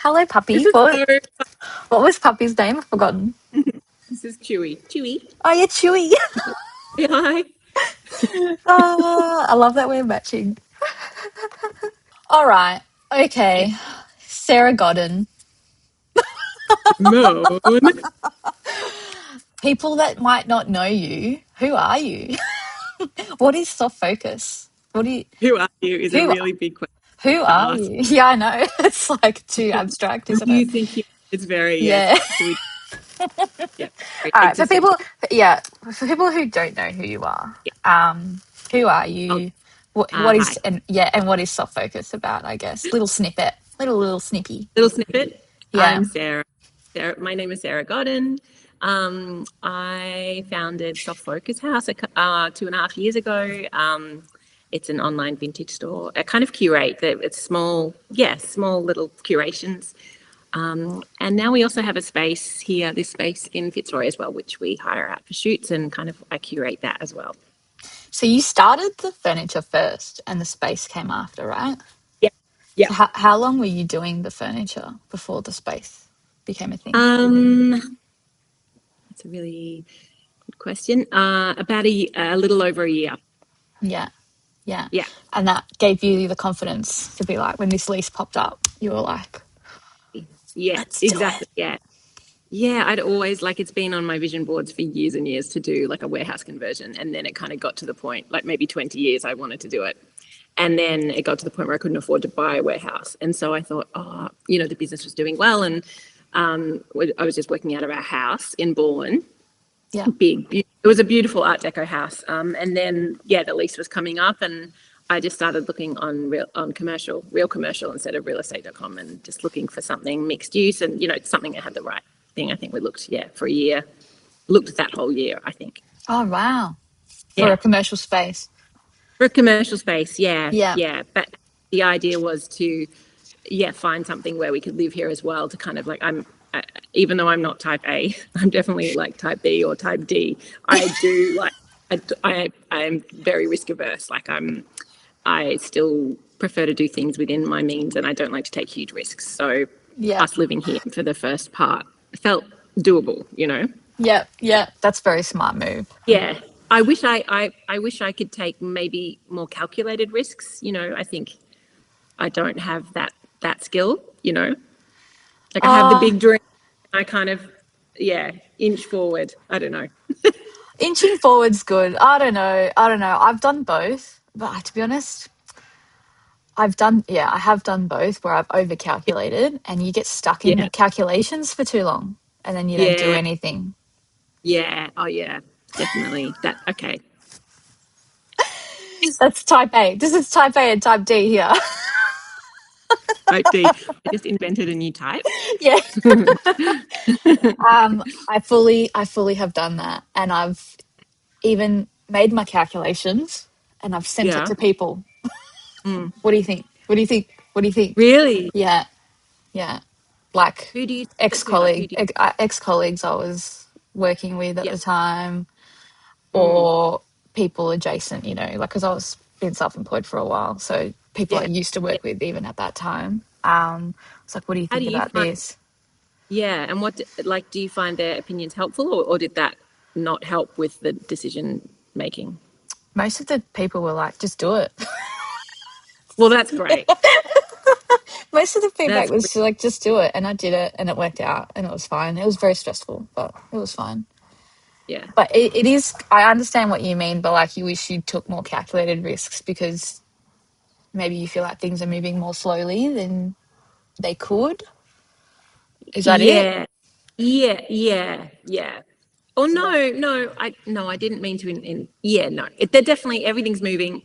Hello, puppy. This is so. What was puppy's name? I've forgotten. This is Chewy. Chewy. Oh, yeah, Chewy. Say hi. I love that we're matching. All right. Yeah. Okay. Sarah Godden. Simone. People that might not know you, who are you? What is soft focus? What do you, Who are you? Is a who, really big question who to are ask. you? Yeah, I know. It's like too abstract, Who isn't do you it? think you? It's very yes. Yeah. Do we? Yeah. Very All right. existential. For people who don't know who you are, Yeah. who are Oh, you? What is, hi. and what is soft focus about, I guess? Little snippet. Little snippy. Little snippet. Yeah. I'm Sarah. Sarah. My name is Sarah Godden. I founded Soft Focus House 2.5 years ago. It's an online vintage store. I kind of curate. It's small, small little curations. And now we also have a space here, this space in Fitzroy as well, which we hire out for shoots and kind of I curate that as well. So you started the furniture first and the space came after, right? Yeah. Yeah. So how long were you doing the furniture before the space became a thing? That's a really good question. About a little over a year. Yeah. Yeah. Yeah. And that gave you the confidence to be like, when this lease popped up, you were like, Yeah, let's do exactly. it. Yeah. Yeah, I'd always it's been on my vision boards for years and years to do like a warehouse conversion. And then it kind of got to the point, like maybe 20 years I wanted to do it. And then it got to the point where I couldn't afford to buy a warehouse. And so I thought, the business was doing well. And I was just working out of our house in Bourne. Yeah. It was a beautiful Art Deco house. And then, the lease was coming up and I just started looking on real commercial instead of realestate.com and just looking for something mixed use and, something that had the right thing. I think we looked, for a year, looked that whole year, I think. Oh, wow. For Yeah. a commercial space. For a commercial space, yeah, Yeah. yeah. But the idea was to, find something where we could live here as well. To kind of even though I'm not type A, I'm definitely like type B or type D. I do like, I'm very risk averse. I still prefer to do things within my means, and I don't like to take huge risks. So, Yeah. us living here for the first part felt doable. Yeah. Yeah. That's a very smart move. Yeah. I wish I could take maybe more calculated risks. I think I don't have that skill. Like I have the Uh, big dream. I kind of inch forward. I don't know. Inching forward's good. I don't know. I've done both, but to be honest, I have done both where I've overcalculated and you get stuck in Yeah. the calculations for too long and then you don't do Yeah. anything. Yeah. Oh yeah. Definitely. That okay. That's type A. This is type A and type D here. Type D. I just invented a new type. Yeah. I fully have done that and I've even made my calculations and I've sent it Yeah. to people. Mm. What do you think? What do you think? What do you think? Really? Yeah. Yeah. Like Who do you send it to? Like who do you? ex colleagues I was working with at Yeah. the time, Mm. or people adjacent, like because I was been self employed for a while, so people I Yeah. used to Yeah. work with even at that time. It's like, what do you How think do you about find? this? Yeah. And do you find their opinions helpful, or did that not help with the decision making? Most of the people were like, just do it. Well, that's great. Most of the feedback That's was like, just do it, and I did it, and it worked out, and it was fine. It was very stressful, but it was fine. yeah. But it is, I understand what you mean, but like you wish you took more calculated risks because maybe you feel like things are moving more slowly than they could. Is that it? Yeah. Yeah. Yeah. Yeah. Oh no, I didn't mean to. No, they're definitely everything's moving.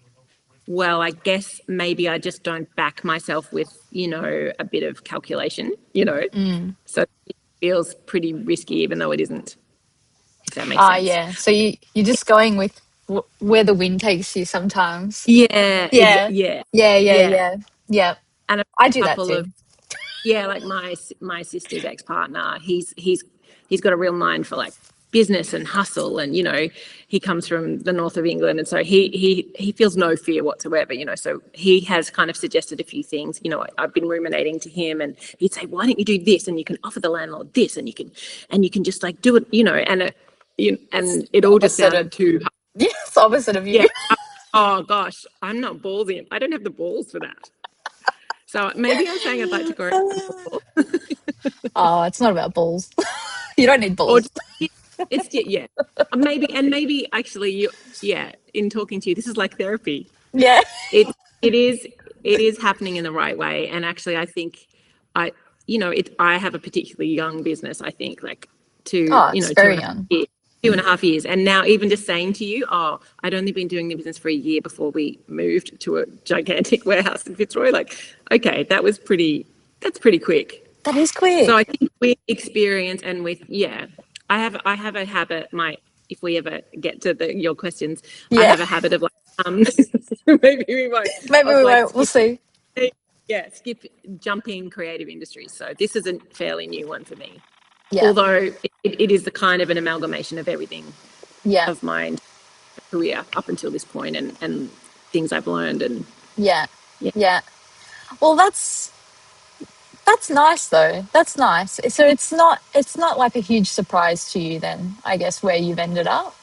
Well, I guess maybe I just don't back myself with a bit of calculation. Mm. So it feels pretty risky, even though it isn't. If that makes sense. Yeah. So you're just going with where the wind takes you sometimes. Yeah, Yeah. yeah, Yeah. Yeah. yeah. Yeah. Yeah. And a I do that couple too. of like my sister's ex partner. He's got a real mind for like business and hustle, and he comes from the north of England, and so he feels no fear whatsoever. So he has kind of suggested a few things. I've been ruminating to him, and he'd say, why don't you do this, and you can offer the landlord this, and you can just like do it, and it all just Opposite sounded of too. yes, opposite of you. Yeah. Oh gosh, I'm not ballsy. I don't have the balls for that. So maybe I'm saying I'd like to grow more. Oh, it's not about balls. You don't need Or balls. it's yeah. Maybe actually in talking to you, this is like therapy. Yeah. It it is it is happening in the right way. And actually I think I I have a particularly young business, I think, like Oh, it's two very and a half young. years. 2.5 years. And now even just saying to you, oh, I'd only been doing the business for a year before we moved to a gigantic warehouse in Fitzroy. Like, okay, that's pretty quick. That is So I quick. think with experience and with I have a habit. If we ever get to your questions, I Yeah. have a habit of like maybe we won't Maybe of we like won't. We'll see. skip jumping creative industries. So this is a fairly new one for me, Yeah. although it is the kind of an amalgamation of everything Yeah. of my career up until this point, and things I've learned, and Yeah. yeah. Yeah. Well, that's nice though. That's nice. So it's not like a huge surprise to you then, I guess, where you've ended up.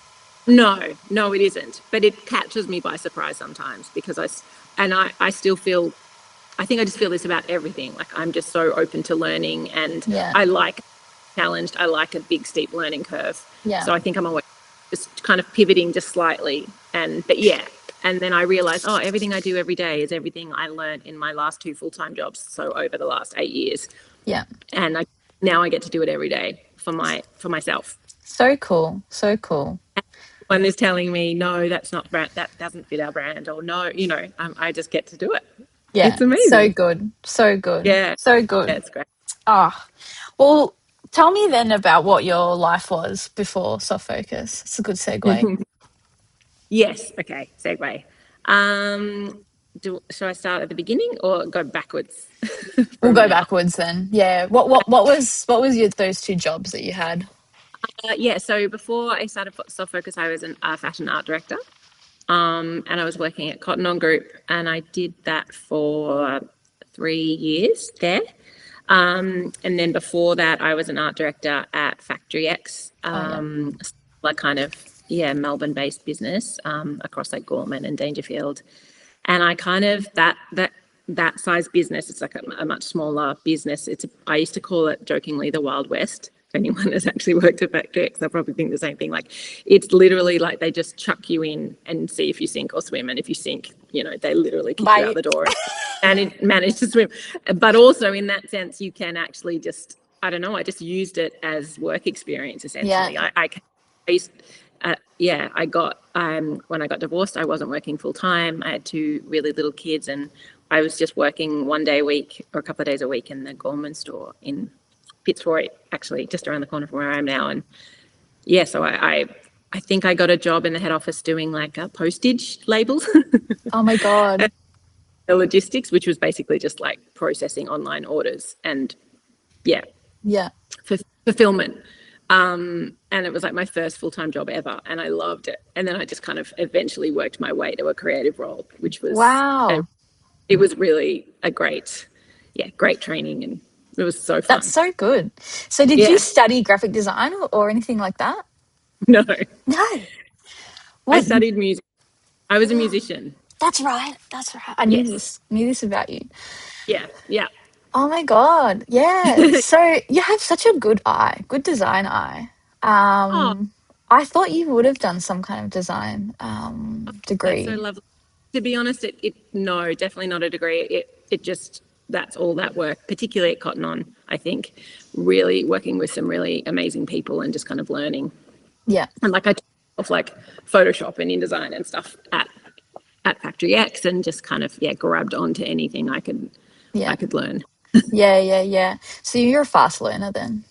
No, it isn't. But it catches me by surprise sometimes because I still feel, I think I just feel this about everything. Like I'm just so open to learning, and Yeah. I like challenged. I like a big steep learning curve. Yeah. So I think I'm always just kind of pivoting just slightly. But yeah. And then I realized, oh, everything I do every day is everything I learned in my last 2 full-time jobs. So over the last 8 years, Yeah. and now I get to do it every day for myself. So cool. So cool. One is telling me, no, that's not brand, that doesn't fit our brand, or no, I just get to do it. Yeah. It's So amazing. good. So good. Yeah, So yeah, good. it's great. Ah. Well, tell me then about what your life was before Soft Focus. It's a good segue. Yes. Okay. Segue. Shall I start at the beginning or go backwards We'll from go now? backwards then. Yeah. What was your those two jobs that you had? Yeah. So before I started Soft Focus, I was a fashion art director. And I was working at Cotton On Group, and I did that for 3 years there. And then before that, I was an art director at Factory X, Oh yeah. like kind of Melbourne-based business across like Gorman and Dangerfield. And I kind of that size business. It's like a much smaller business. I used to call it jokingly the Wild West. If anyone has actually worked at Factory X, they'll probably think the same thing. Like it's literally like they just chuck you in and see if you sink or swim, and if you sink, they literally kick you out Bye. the door and manage to swim. But also in that sense, you can actually just, I don't know, I just used it as work experience Yeah. essentially. I used, I got when I got divorced, I wasn't working full time. I had 2 really little kids, and I was just working 1 day a week or a couple of days a week in the Gorman store in Fitzroy, actually, just around the corner from where I am now. And yeah, so I think I got a job in the head office doing like postage labels, Oh my God. the logistics, which was basically just like processing online orders and yeah, Yeah. fulfillment. And it was like my first full-time job ever, and I loved it. And then I just kind of eventually worked my way to a creative role, which was Wow. it was really a great training, and it was so That's fun. so good. So did you Yeah, study graphic design or anything like that? no, No. I What? studied music. I was a musician. That's right. That's right. I knew Yes, this about you. yeah. Oh my God. Yeah. So you have such a good eye, good design eye. Oh, I thought you would have done some kind of design that's so degree. lovely. To be honest, no, definitely not a degree. It just, that's all that work, particularly at Cotton On, I think, really working with some really amazing people and just kind of learning. Yeah. And like I took off like Photoshop and InDesign and stuff at Factory X, and just kind of grabbed onto anything Yeah. I could learn. Yeah. Yeah. Yeah. So you're a fast learner then.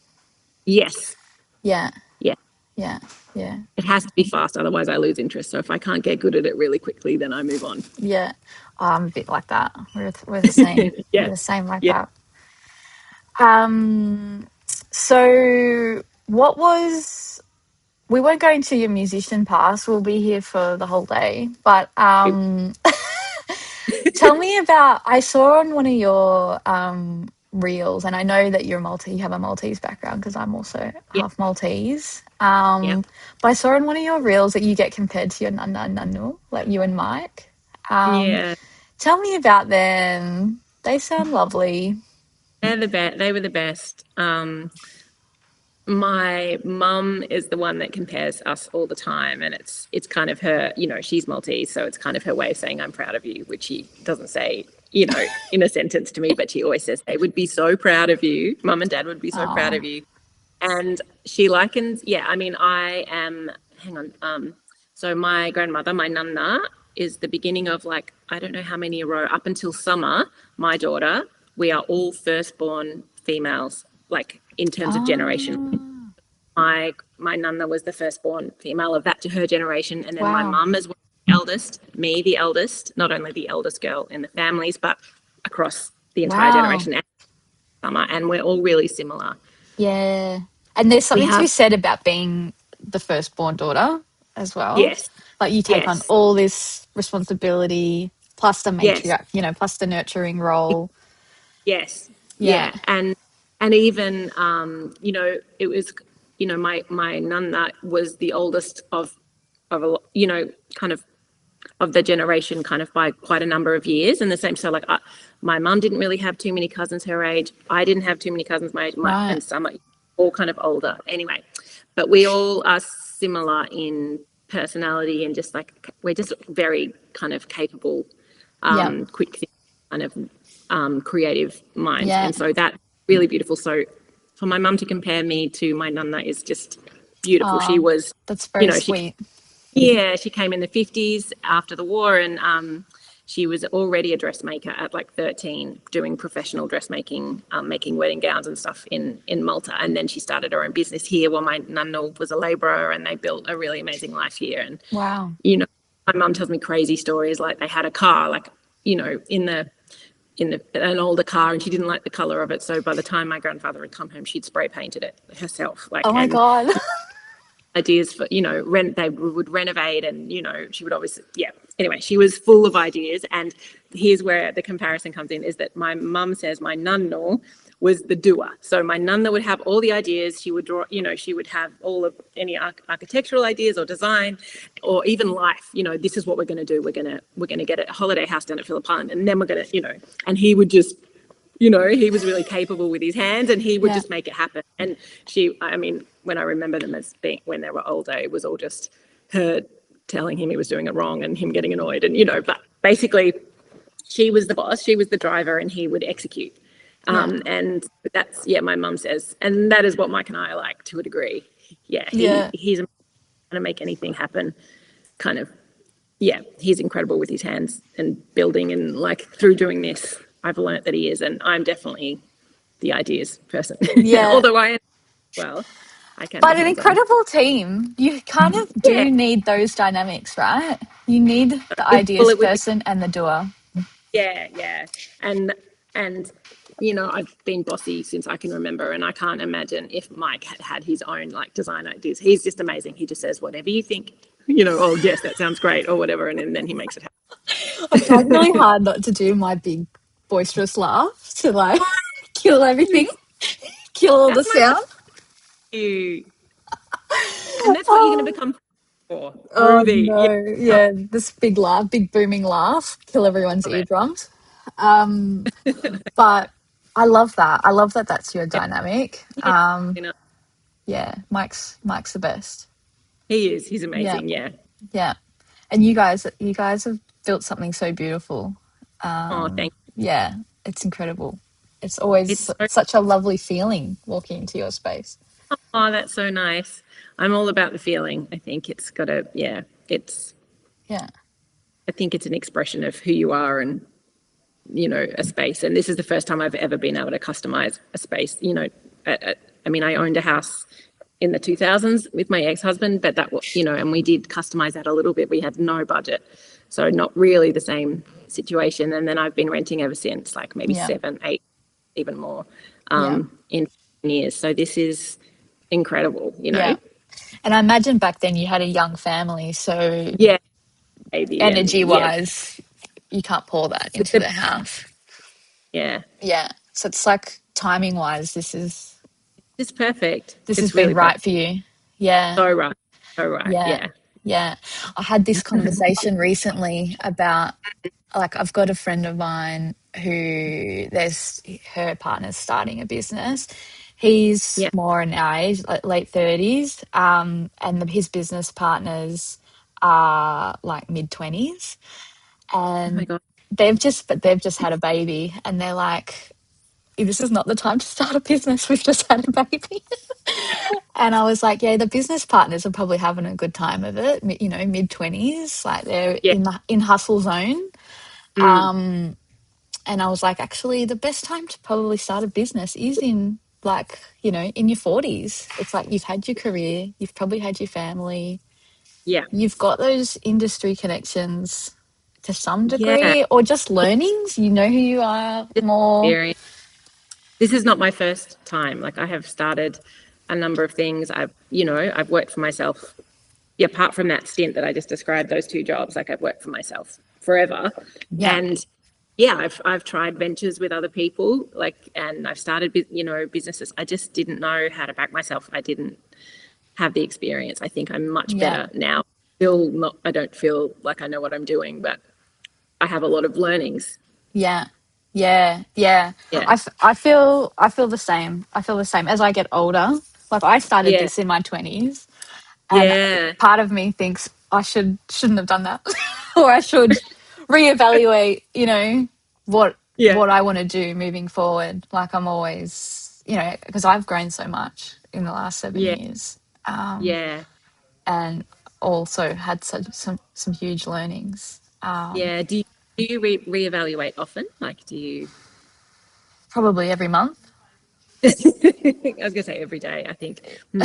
Yes, Yeah. yeah. Yeah. Yeah. It has to be fast, otherwise I lose interest. So if I can't get good at it really quickly, then I move on. Yeah. I'm a bit like that. We're the same. We're Yeah, the same like yeah. that. So what was we won't go into your musician past. We'll be here for the whole day. But tell me about. I saw on one of your reels, and I know that you have a Maltese background because I'm also Yeah, half Maltese. yeah, But I saw in one of your reels that you get compared to your nana and nanu, like you and Mike. Um, yeah. Tell me about them. They sound lovely. They're the best. They were the best. My mum is the one that compares us all the time, and it's kind of her, she's Maltese, so it's kind of her way of saying I'm proud of you, which she doesn't say, in a sentence to me, but she always says they would be so proud of you. Mum and dad would be so proud Oh, of you. And she likens, yeah, I mean, I am, hang on, so my grandmother, my nana, is the beginning of, like, I don't know how many a row, up until summer, my daughter, we are all firstborn females, like in terms of generation. oh, My nana was the firstborn female of that to her generation, and then my wow, mum as well, the eldest, me the eldest, not only the eldest girl in the families, but across the entire wow. generation. And summer, and we're all really similar. Yeah. And there's We something to be have, said about being the firstborn daughter as well. yes, Like you take on yes, all this responsibility, plus the yes, matriarch, plus the nurturing role. yes, Yeah. yeah, and even it was, my nana was the oldest of a, kind of the generation, kind of by quite a number of years, and the same. So like, my mum didn't really have too many cousins her age. I didn't have too many cousins my age. Right. And some are all kind of older. Anyway, but we all are similar in personality, and just like we're just very kind of capable, Yep. quick, kind of creative minds, Yeah. and so that's really beautiful. So for my mum to compare me to my nana is just beautiful. She Oh, was, that's very she sweet. yeah, she came in the 50s after the war, and she was already a dressmaker at like 13, doing professional dressmaking, making wedding gowns and stuff in Malta. And then she started her own business here while my nana was a labourer, and they built a really amazing life here. And, Wow. my mum tells me crazy stories, like they had a car, like, in an older car, and she didn't like the color of it. So by the time my grandfather had come home, she'd spray painted it herself, Oh like, my and God. ideas for, rent, they would renovate, and she would obviously, yeah, anyway, she was full of ideas. And here's where the comparison comes in, is that my mum says my nunno was the doer. So my nunna would have all the ideas, she would draw, she would have all of any architectural ideas or design, or even life, this is what we're going to do, we're going to get a holiday house down at Phillip Island, and then we're going to, and he would just, he was really capable with his hands, and he would Yeah. just make it happen. And I mean, when I remember them as being, when they were older, it was all just her telling him he was doing it wrong and him getting annoyed. And, but basically she was the boss, she was the driver, and he would execute. Yeah. And that's, yeah, my mum says, and that is what Mike and I are like to a degree. Yeah, Yeah. he's going to make anything happen, kind of. Yeah, he's incredible with his hands and building, and like through doing this, I've learned that he is, and I'm definitely the ideas person. Yeah. Although I am, well, I can be But an hands-on. incredible team. You kind of Yeah, do need those dynamics, right? You need the well, ideas it would be, person and the doer. yeah, yeah, and I've been bossy since I can remember, and I can't imagine if Mike had his own like design ideas. He's just amazing. He just says whatever you think, oh yes, that sounds great, or whatever, and then he makes it I'm trying really happen. hard not to do my big boisterous laugh to like kill everything, kill all the That's my sound. you, and that's what you're going to Oh, become for through oh the, yeah. no. Yeah, this big laugh, big booming laugh, kill everyone's Love it. eardrums. Um, but I love that. I love that that's your dynamic. Yeah, you know, Yeah, Mike's the best. he is. He's Yeah, amazing. Yeah. yeah. And you guys have built something so beautiful. Oh, thank Yeah, it's incredible. It's you. always It's so. such a lovely feeling walking into your space. Oh, that's so nice. I'm all about the feeling. I think it's got a. Yeah. It's. Yeah, I think it's an expression of who you are, and a space. And this is the first time I've ever been able to customize a space. I mean, I owned a house in the 2000s with my ex-husband, but that was, and we did customize that a little bit. We had no budget, so not really the same situation. And then I've been renting ever since, like maybe yeah, 7, 8, even more, yeah, in years. So this is incredible. yeah. And I imagine back then you had a young family, so Yeah, baby, and energy yeah, wise, you can't pour that into the house. yeah, Yeah. So it's like timing wise, it's perfect. this has It's been really perfect. right for you. Yeah. So right, so right. Yeah. Yeah, Yeah. I had this conversation recently about, like, I've got a friend of mine who there's her partner's starting a business. He's yeah. more in our age, like late 30s, and his business partners are like mid 20s, Oh my and god. they've just had a baby, and they're like, this is not the time to start a business. We've just had a baby. And I was like, yeah, the business partners are probably having a good time of it, mid 20s, like they're Yeah. in hustle zone. Mm, And I was like, actually, the best time to probably start a business is in, like, in your 40s. It's like you've had your career, you've probably had your family, yeah. you've got those industry connections to some Yeah. degree, or just learnings. You know who you are Just more. experience. This is not my first time. Like I have started a number of things. I've worked for myself. Yeah, apart from that stint that I just described, those two jobs, like I've worked for myself forever. Yeah, And yeah, I've tried ventures with other people, and I've started, businesses. I just didn't know how to back myself. I didn't have the experience. I think I'm much yeah. better now. Still not, I don't feel like I know what I'm doing, but I have a lot of learnings. Yeah. Yeah. Yeah. Yeah. I feel the same. I feel the same as I get older. Like, I started Yeah. this in my 20s, and Yeah. part of me thinks I shouldn't have done that, or I should reevaluate, what Yeah. what I want to do moving forward. Like, I'm always, because I've grown so much in the last seven Yeah. years, Yeah. and also had some huge learnings. Yeah. Do you reevaluate often? Like, do you? Probably every month. I was gonna say every day. I think. Hmm.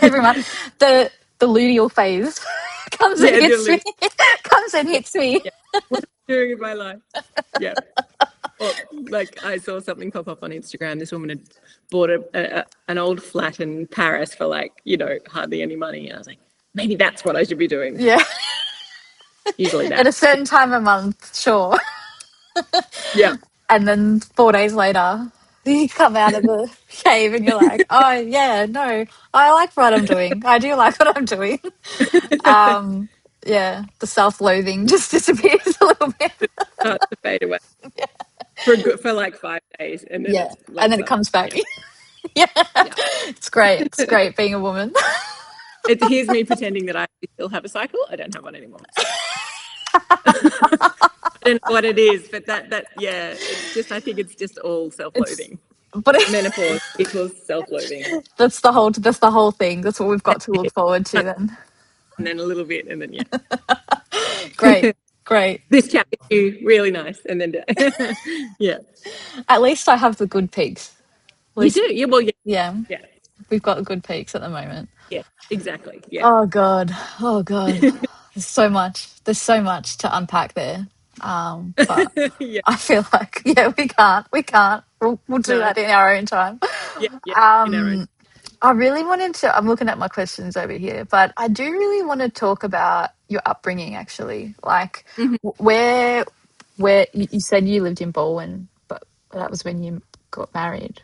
Every month, the luteal phase comes and Yeah. Do a hits me. little. Comes and Yeah. hits me. Yeah. What am I doing in my life? Yeah. Or like I saw something pop up on Instagram. This woman had bought an old flat in Paris for hardly any money. And I was like, maybe that's what I should be doing. Yeah, Usually at that. a certain time a month, sure. Yeah. And then 4 days later, you come out of the cave and you're like, oh, yeah, no, I like what I'm doing. I do like what I'm doing. Um, yeah, the self-loathing just disappears a little bit. Starts to fade away for like 5 days, and then Yeah, it's and then loads it up. comes back. Yeah. Yeah, Yeah. it's great. It's great being a woman. Here's me pretending that I still have a cycle. I don't have one anymore. So I don't know what it is, but yeah, it's just I think it's just all It's, self-loathing. but Menopause equals self-loathing. that's the whole thing. That's what we've got to look forward to then. And then a little bit, and then Great, yeah. great. This chat with you really nice, and then yeah, At least I have the good peaks. At you least, do. Yeah, well, yeah, yeah, yeah, we've got the good peaks at the moment. yeah, exactly. Yeah, Oh God. Oh God. There's so much. There's so much to unpack there. But yeah. I feel like, yeah, we can't. We can't. We'll do No, that in our own time. yeah, yeah. In our own. Um, I really wanted to. I'm looking at my questions over here, but I do really want to talk about your upbringing. Actually, like, Mhm. where you said you lived in Baldwin, but that was when you got married,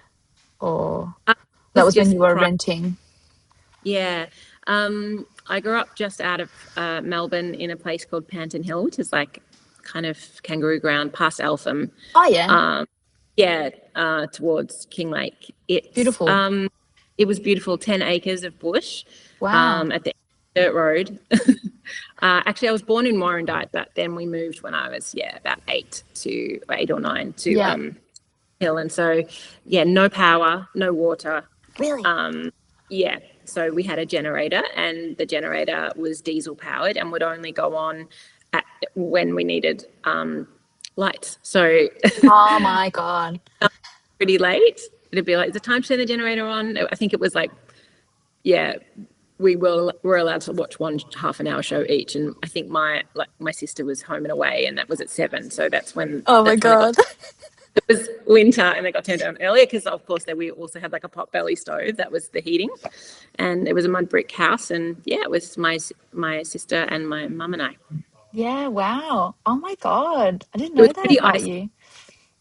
or It that was was when you just were renting. yeah. I grew up just out of Melbourne in a place called Panton Hill, which is like kind of kangaroo ground past Eltham. Oh yeah, Um, yeah, towards Kinglake. beautiful. It was beautiful, 10 acres of bush Wow. at the dirt road. Actually, I was born in Warrandyte, but then we moved when I was, about 8 or 9 to Yeah. Hill. And so, yeah, no power, no water. Really? Um, yeah, so we had a generator, and the generator was diesel powered and would only go on when we needed lights. So Oh my God. pretty late. It'd be like, is it time to turn the generator on? I think it was like, yeah, we were allowed to watch one half an hour show each, and I think my sister was home and away, and that was at 7. So Oh my that's when it got God. It was winter and they got turned on earlier because, of course, we also had like a pot belly stove that was the heating, and it was a mud brick house. And yeah, it was my sister and my mum and I. Yeah, wow. Oh my God. I didn't It was know that pretty about ice, you.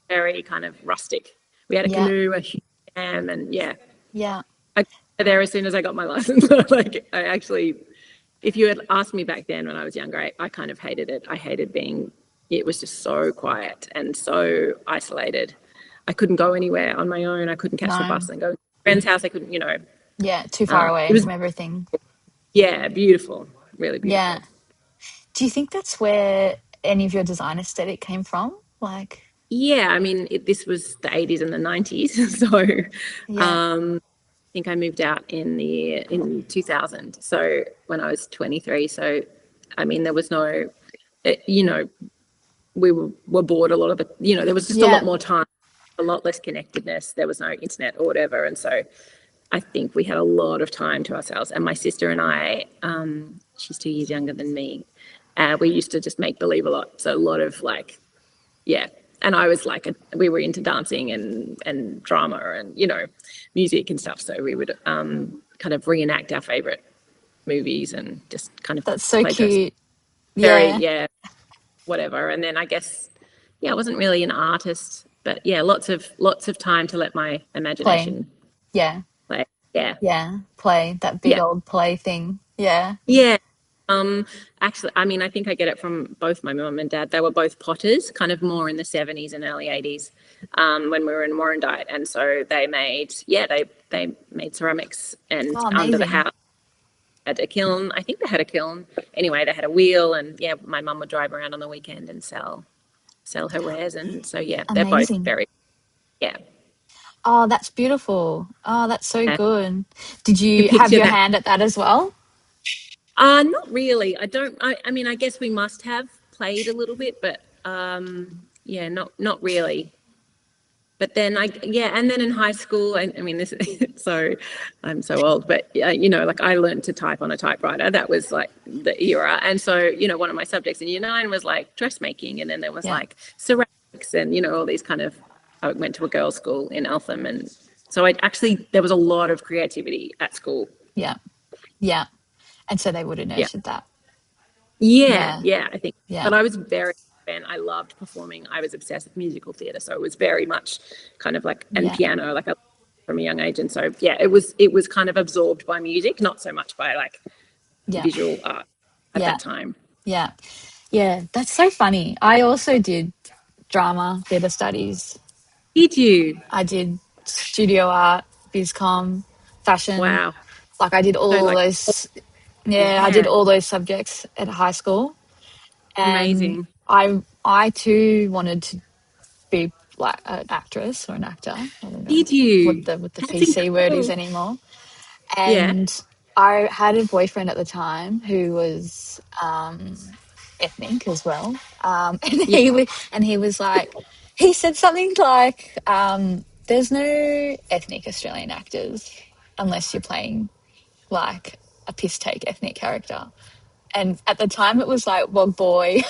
very kind of rustic. We had a Yeah, canoe, a huge dam, and yeah, yeah, I got there as soon as I got my license. Like I actually, if you had asked me back then when I was younger, I kind of hated it. I hated being. It was just so quiet and so isolated. I couldn't go anywhere on my own. I couldn't catch the no. bus and go to a friend's house. I couldn't, Yeah, too far It away was, from everything. yeah, beautiful, really Yeah. beautiful. Do you think that's where any of your design aesthetic came from? Like, Yeah, I mean, this was the 80s and the 90s, so yeah, I think I moved out in 2000. So when I was 23, so I mean, there was no, you know, were bored a lot of it. There was just a lot yeah, more time, a lot less connectedness. There was no internet or whatever, and so I think we had a lot of time to ourselves. And my sister and I, she's 2 years younger than me. We used to just make believe a lot. So a lot of like, yeah. And I was like, we were into dancing and drama and music and stuff. So we would kind of reenact our favorite movies and just kind of that's so play dress. cute. Very, Yeah, yeah, whatever. And then I guess, yeah, I wasn't really an artist, but yeah, lots of time to let my play. imagination Yeah, play. Yeah, yeah, play. That big yeah, old play thing. Yeah. yeah. Um, Actually, I mean, I think I get it from both my mum and dad. They were both potters, kind of more in the 70s and early 80s, when we were in Warrandyte, and so they made ceramics, and Oh, under the amazing. house had a kiln. I think they had a kiln. Anyway, they had a wheel, and yeah, my mum would drive around on the weekend and sell her wares, and so yeah, they're both Amazing. very, yeah. Oh, that's beautiful. Oh, that's so Uh, good. Did you you have picture your that. hand at that as well? Not really. I don't. I mean, I guess we must have played a little bit, but yeah, not really. But then yeah, and then in high school, I mean, this so I'm so old, but like I learned to type on a typewriter. That was like the era, and so one of my subjects in year 9 was like dressmaking, and then there was Yeah, like ceramics, and all these kind of. I went to a girls' school in Eltham, and so there was a lot of creativity at school. yeah, yeah. And so they would have Yeah. nurtured that. Yeah, Yeah, yeah, I think. yeah, But I was very fan. I loved performing. I was obsessed with musical theatre, so it was very much kind of like and yeah, piano, like from a young age. And so yeah, it was kind of absorbed by music, not so much by like yeah, visual art at yeah, that time. yeah, yeah. That's so funny. I also did drama, theatre studies. Did you? I did studio art, bizcom, fashion. Wow. Like I did So all like, those. Yeah, I did yeah, all those subjects at high school, and amazing. I too wanted to be like an actress or an actor. I don't know Did you? what the That's PC word is incredible. anymore. Yeah, And I had a boyfriend at the time who was ethnic as well, and yeah, he was like, he said something like, "There's no ethnic Australian actors unless you're playing like a piss take ethnic character." And at the time, it was like, well, boy,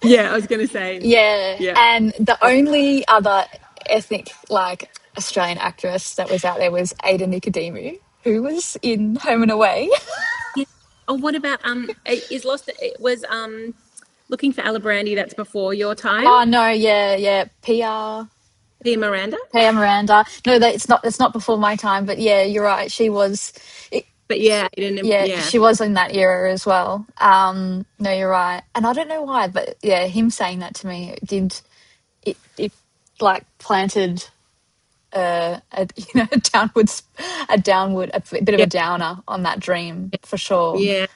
yeah. I was gonna say, yeah. yeah. And the only other ethnic like Australian actress that was out there was Ada Nicodemu, who was in Home and Away. Yeah. Oh, what about is lost? It was looking for Alibrandi. That's before your time. Oh no, yeah, yeah, PR, Pia Miranda. PR Miranda. No, that it's not before my time, but yeah, you're right. She was, it, But yeah, I didn't. yeah, Yeah, she was in that era as well. No, you're right, and I don't know why, but yeah, him saying that to me it like planted a a a bit of a yeah, downer on that dream for sure. yeah.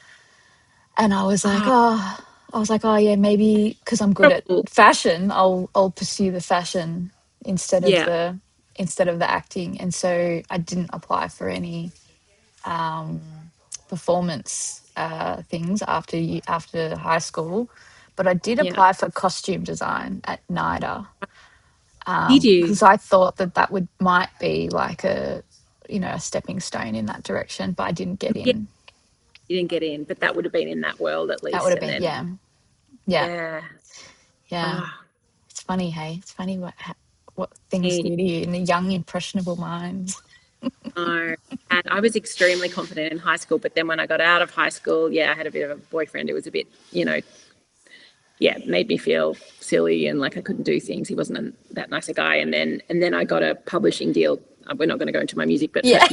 And Oh, I was like, oh yeah, maybe because I'm good at trouble. fashion, I'll pursue the fashion instead of Yeah, the acting. And so I didn't apply for any performance things after high school, but I did yeah. apply for costume design at NIDA Did you? because I thought that would might be like a stepping stone in that direction, but I didn't get Yeah, in. you didn't get in, but that would have been in that world at That would least. have And been then, yeah, yeah, yeah. yeah. Oh, It's funny, hey, it's funny what things do to you in the young, impressionable minds. No. And I was extremely confident in high school, but then when I got out of high school, I had a bit of a boyfriend who was a bit, made me feel silly and like I couldn't do things. He wasn't that nice a guy. And then I got a publishing deal. We're not going to go into my music, but Yeah.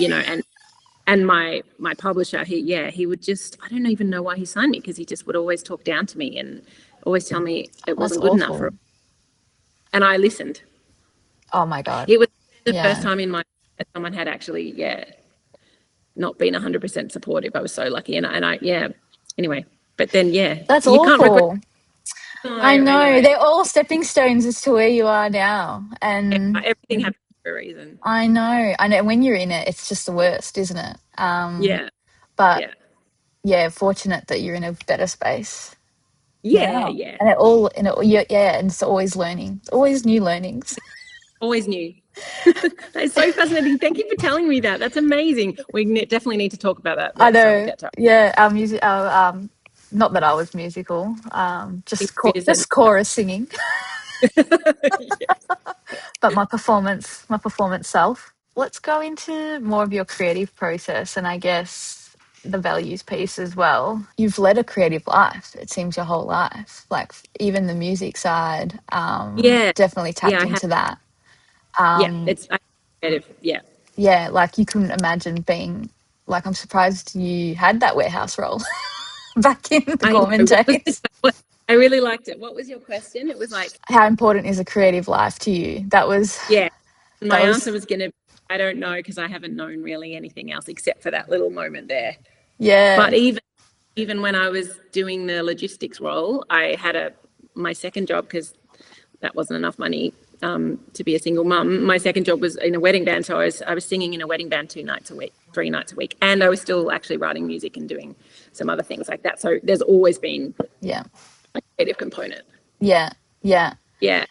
and my publisher, he would just, I don't even know why he signed me, because he just would always talk down to me and always tell me it That's wasn't good enough awful. and I listened. Oh my God. It was the first Yeah. time in my life that someone had actually, not been 100% supportive. I was so lucky. Anyway, but then, That's you can't regret. awful. No, I I know. know. They're all stepping stones as to where you are now. And Everything happens for a reason. I know. I know when you're in it, it's just the worst, isn't it? Yeah. But Yeah. yeah, fortunate that you're in a better space Yeah. now. Yeah. And it all, and it, yeah, and it's always learning. It's always new learnings. Always new. That's so fascinating. Thank you for telling me that. That's amazing. We definitely need to talk about that I next time we know. catch up. Yeah, our music, not that I was musical, Revisit. just chorus singing, Yes. but my performance self. Let's go into more of your creative process, and I guess the values piece as well. You've led a creative life. It seems your whole life, like even the music side, Yeah. definitely Yeah. tapped I have. into that. Yeah. I creative. Yeah. Yeah, like you couldn't imagine being like. I'm surprised you had that warehouse role back in the I know. Gorman days. I really liked it. What was your question? It was like, How important is a creative life to you? That was yeah. that My was answer was going to, I don't know, because I haven't known really anything else except for that little moment there. yeah, But even when I was doing the logistics role, I had my second job, because that wasn't enough money to be a single mum. My second job was in a wedding band, so I was singing in a wedding band 2 nights a week, 3 nights a week, and I was still actually writing music and doing some other things like that. So there's always been yeah, a creative component. yeah, yeah. Yeah.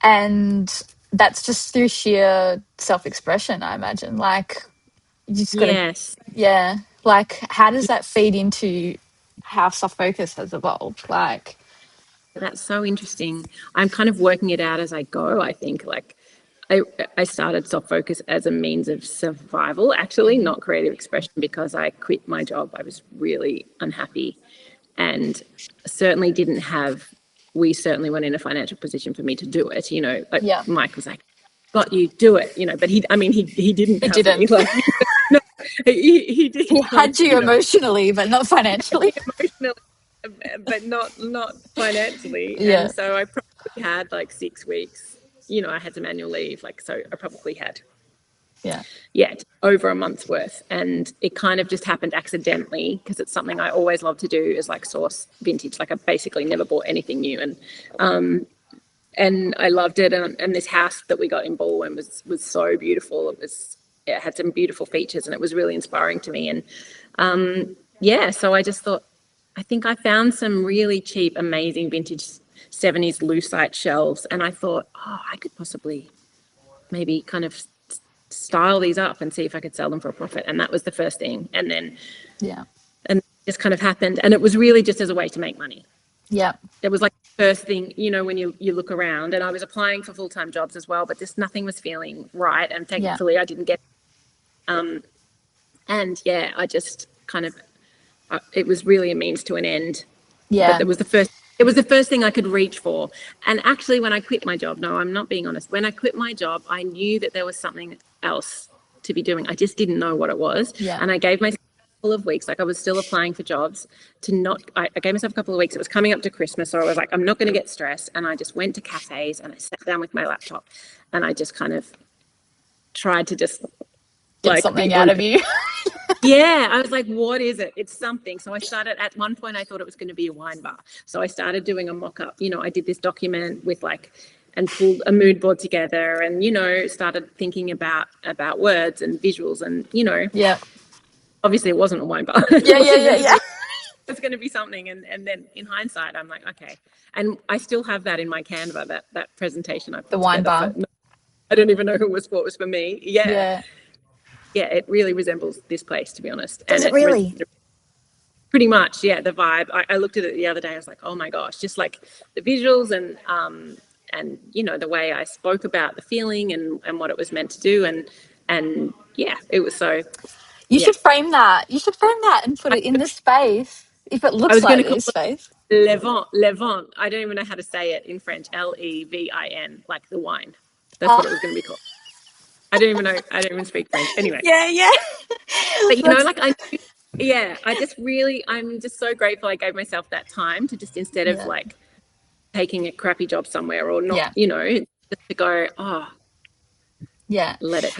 And that's just through sheer self-expression, I imagine. Like you just got to, Yes. yeah. Like how does that feed into how soft focus has evolved? Like, That's so interesting. I'm kind of working it out as I go, I think. Like, I started soft focus as a means of survival, actually, not creative expression, because I quit my job. I was really unhappy and certainly didn't have, we certainly weren't in a financial position for me to do it. Like yeah, Mike was like, got you, do it, but he didn't he have me. didn't. Like, no, he He didn't, had like, you emotionally, but not financially. emotionally, but not financially. Yeah, And so I probably had like 6 weeks. I had some annual leave, like, so I probably had, yeah, over a month's worth. And it kind of just happened accidentally, because it's something I always love to do, is like source vintage. Like I basically never bought anything new, and I loved it. And this house that we got in Baldwin was so beautiful. It had some beautiful features, and it was really inspiring to me. And so I just thought, I think I found some really cheap, amazing vintage 70s lucite shelves, and I thought, I could possibly maybe kind of style these up and see if I could sell them for a profit. And that was the first thing. And then yeah, and just kind of happened, and it was really just as a way to make money. yeah, It was like the first thing, when you look around, and I was applying for full-time jobs as well, but just nothing was feeling right, and yeah, thankfully I didn't get I just kind of, it was really a means to an end. But yeah, it was the first thing I could reach for. And actually, when I quit my job, no, I'm not being honest. When I quit my job, I knew that there was something else to be doing. I just didn't know what it was. yeah, And I gave myself a couple of weeks, like I was still applying for jobs, I gave myself a couple of weeks. It was coming up to Christmas. So I was like, I'm not going to get stressed. And I just went to cafes and I sat down with my laptop and I just kind of tried to just get like be something out of open. you. Yeah, I was like, what is it? It's something. So I started, at one point I thought it was going to be a wine bar. So I started doing a mock-up. I did this document with and pulled a mood board together, and, started thinking about words and visuals, and, Yeah, obviously it wasn't a wine bar. yeah, yeah, yeah, yeah. It's going to be something. And then in hindsight, I'm like, okay. And I still have that in my Canva, that presentation I The put wine together bar. I don't even know who it was for. It was for me. Yeah. Yeah. Yeah, it really resembles this place, to be honest. Does And it it's really? pretty much, yeah, the vibe. I looked at it the other day. I was like, oh my gosh, just like the visuals you know, the way I spoke about the feeling and what it was meant to do, and yeah, it was so. You Yeah, should frame that. You should frame that and put I, it in the space. If it I looks was going like to call this it space. Levant. I don't even know how to say it in French. Levin, like the wine. That's Oh, what it was going to be called. I don't even know. I don't even speak French. Anyway, yeah, yeah. but you know, That's like yeah, I'm just so grateful I gave myself that time to just, instead of yeah, like taking a crappy job somewhere or not, yeah, you know, just to go, oh, yeah. let it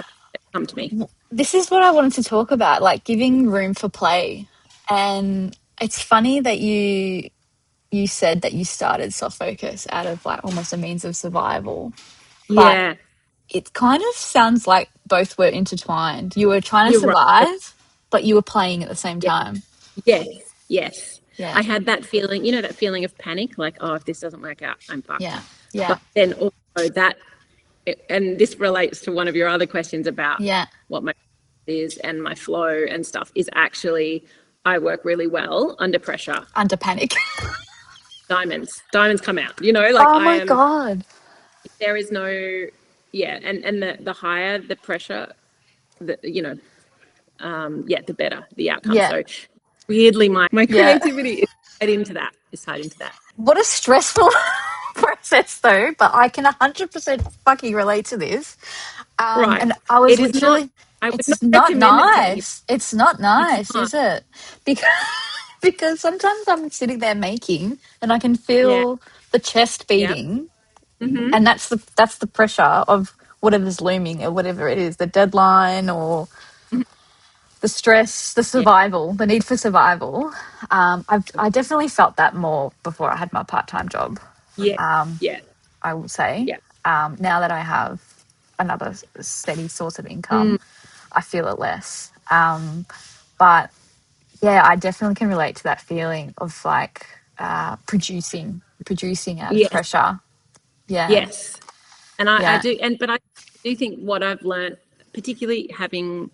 come to me. This is what I wanted to talk about, like giving room for play. And it's funny that you said that you started soft focus out of like almost a means of survival, but Yeah, it kind of sounds like both were intertwined. You were trying to you're right. survive, but you were playing at the same Yeah. time. Yes, yes. Yeah, I had that feeling, you know, that feeling of panic, like, oh, if this doesn't work out, I'm fucked. yeah, yeah, But then also that, and this relates to one of your other questions about yeah. what my is and my flow and stuff, is actually I work really well under pressure. Under panic. Diamonds come out, you know, like Oh I my am, God. there is no, yeah. And the higher the pressure, the, you know, yeah, the better the outcome. Yeah, So weirdly, my yeah. creativity is tied into that. What a stressful process, though. But I can 100% fucking relate to this. Right. And I was It is not, literally, I would not it's not recommend it to anyone. nice. It's not It's nice, not. is it? Because because sometimes I'm sitting there making, and I can Yeah. feel the chest Yeah. beating, Mm-hmm. and that's the pressure of whatever's looming or whatever it is, the deadline or the stress, the Yeah. survival, the need for survival. I definitely felt that more before I had my part-time job. Yeah. Um, Yeah. I will say. Yeah. Now that I have another steady source of Mm. income, I feel it less. But yeah, I definitely can relate to that feeling of like producing out of Yes. pressure. Yeah, Yes. And I yeah, do, but I do think what I've learned, particularly having,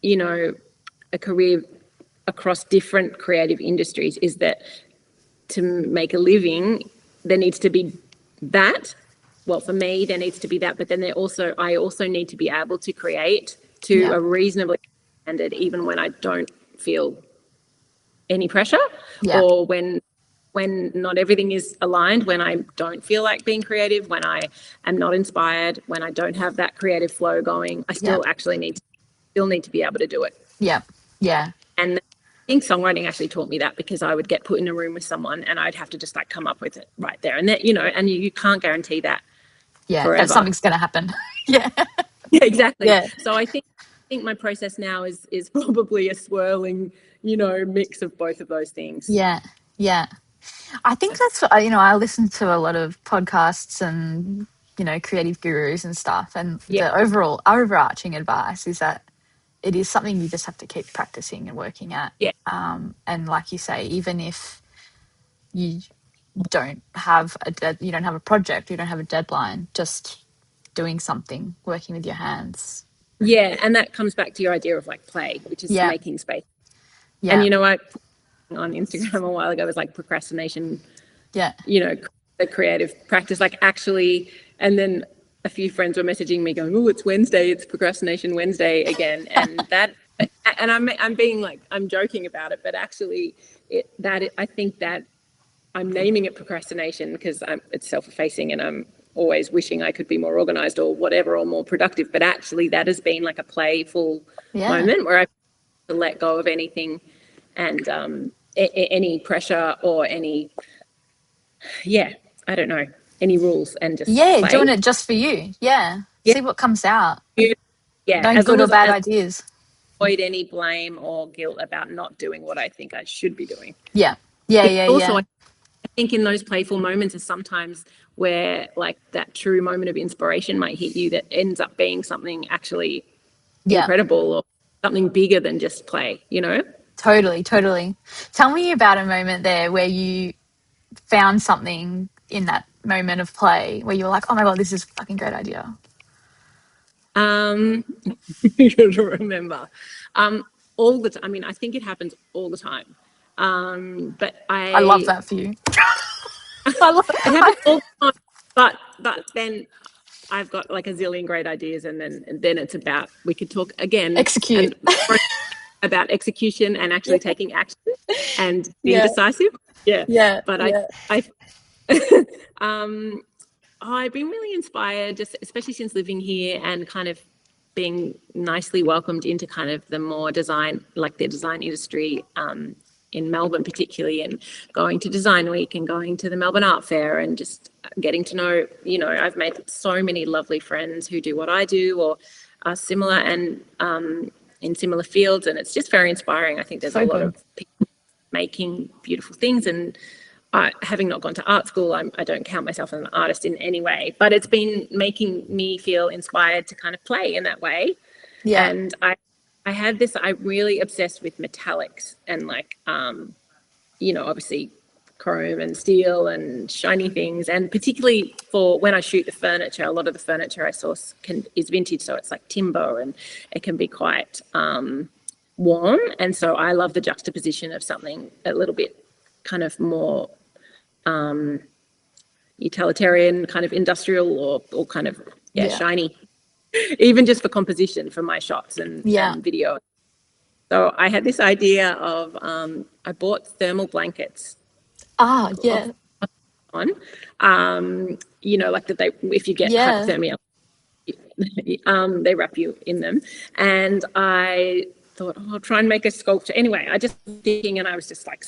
you know, a career across different creative industries, is that to make a living, there needs to be that. Well, for me, there needs to be that, but then I also need to be able to create to yeah, a reasonably standard, even when I don't feel any pressure, yeah, or when not everything is aligned, when I don't feel like being creative, when I am not inspired, when I don't have that creative flow going, I yeah, still actually need to be able to do it. yeah, yeah, And I think songwriting actually taught me that, because I would get put in a room with someone and I'd have to just like come up with it right there and that, you know, and you can't guarantee that yeah. That forever. something's gonna happen. Yeah, Yeah, exactly. yeah, So I think my process now is probably a swirling, you know, mix of both of those things. yeah, yeah. I think that's what, I listen to a lot of podcasts and creative gurus and stuff, and Yeah. the overarching advice is that it is something you just have to keep practicing and working at. Yeah. And like you say, even if you don't have a project, you don't have a deadline, just doing something, working with your hands. Yeah. And that comes back to your idea of like play, which is Yeah, making space. And yeah, you know, I put on Instagram a while ago was like procrastination, yeah, you know, the creative practice, like actually, and then a few friends were messaging me going, oh, it's Wednesday, it's procrastination Wednesday again. And I'm being like, I'm joking about it, but actually I think that I'm naming it procrastination because it's self-effacing and I'm always wishing I could be more organized or whatever, or more productive. But actually that has been like a playful yeah, moment where I to let go of anything and any pressure or any, yeah, I don't know, any rules, and just yeah. play. Doing it just for you. Yeah, Yeah, see what comes out. yeah. No As long good or as bad I ideas. avoid any blame or guilt about not doing what I think I should be doing. Yeah, yeah, Because yeah, also, yeah, I think in those playful moments is sometimes where like that true moment of inspiration might hit you that ends up being something actually yeah. incredible or something bigger than just play, you know? Totally, totally. Tell me about a moment there where you found something in that moment of play where you were like, oh my God, this is a fucking great idea. Um, you gotta remember. All the time. I mean, I think it happens all the time. But I love I that for you. I love it happens all the time. but then I've got like a zillion great ideas, and then it's about, we could talk again Execute. and about execution and actually taking action and being Yeah. decisive. Yeah. Yeah. But Yeah. I I've been really inspired, just especially since living here and kind of being nicely welcomed into kind of the more design, like the design industry, in Melbourne particularly, and going to Design Week and going to the Melbourne Art Fair and just getting to know, I've made so many lovely friends who do what I do or are similar and in similar fields, and it's just very inspiring. I think there's So a lot good. of people making beautiful things, and having not gone to art school, I don't count myself as an artist in any way, but it's been making me feel inspired to kind of play in that way. Yeah. And I had this, I really obsessed with metallics and like, obviously chrome and steel and shiny things. And particularly for when I shoot the furniture, a lot of the furniture I source is vintage. So it's like timber and it can be quite warm. And so I love the juxtaposition of something a little bit kind of more utilitarian, kind of industrial or kind of, Yeah. shiny, even just for composition for my shots Yeah. and video. So I had this idea of, I bought thermal blankets Ah, off yeah. on, like that if you get Yeah. hypothermia, they wrap you in them. And I thought, I'll try and make a sculpture. Anyway, I just was thinking, and I was just like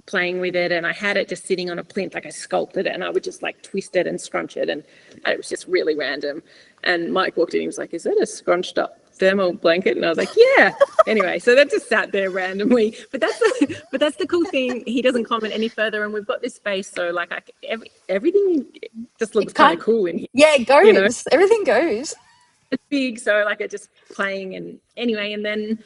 playing with it, and I had it just sitting on a plinth, like I sculpted it, and I would just like twist it and scrunch it, and it was just really random. And Mike walked in, he was like, "Is that a scrunched up thermal blanket?" And I was like, "Yeah." Anyway, so that just sat there randomly. But that's the cool thing. He doesn't comment any further, and we've got this space, so like everything just looks It kind of can't. cool in here. Yeah, it You know, goes. Everything goes. it's big, so like it just playing. And anyway, and then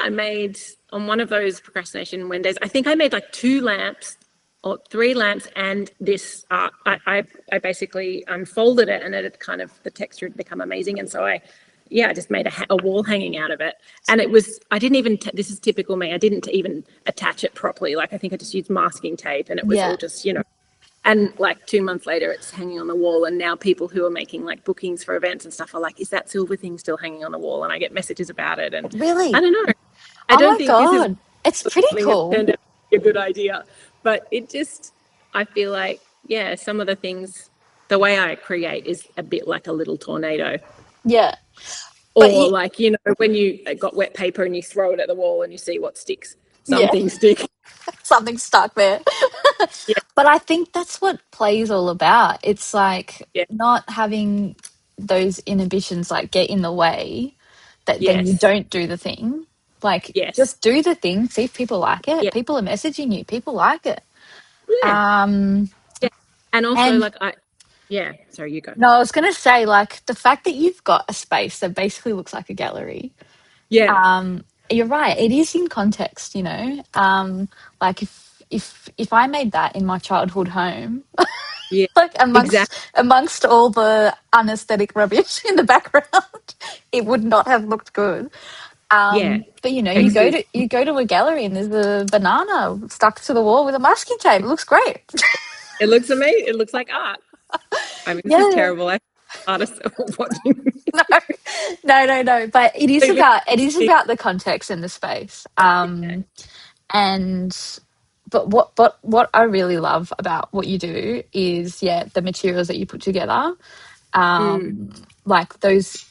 I made on one of those procrastination Wednesdays, I think I made like 2 lamps or 3 lamps, and this I basically unfolded it, and it had kind of, the texture had become amazing. And so I just made a wall hanging out of it. And it was, I didn't even, this is typical me, I didn't even attach it properly. Like I think I just used masking tape, and it was Yeah. all just, and like 2 months later, it's hanging on the wall. And now people who are making like bookings for events and stuff are like, "Is that silver thing still hanging on the wall?" And I get messages about it. And I Really? don't know. I Oh don't my think this is God. It's pretty something that cool. turned out to be a good idea, but it just, I feel like, some of the things, the way I create is a bit like a little tornado. Yeah. But Or like, when you got wet paper and you throw it at the wall and you see what sticks. Some yeah, things stick. something stuck there. Yeah, But I think that's what play is all about. It's like yeah, not having those inhibitions like get in the way that then you yes, don't do the thing. Like yes, just do the thing, see if people like it. yeah, People are messaging you, people like it. yeah, Um yeah. And also and like sorry, you go. no, I was gonna say like the fact that you've got a space that basically looks like a gallery. Yeah, You're right, it is in context, you know. Like if I made that in my childhood home, yeah, like exactly. amongst all the unaesthetic rubbish in the background, it would not have looked good. Yeah, But you know, excellent. you go to a gallery and there's a banana stuck to the wall with a masking tape. It looks great. It looks amazing. It looks like art. I mean, this is Yeah. terrible. I artists are watching. No, no. But it is about the context and the space. And but what I really love about what you do is the materials that you put together. Mm, Like those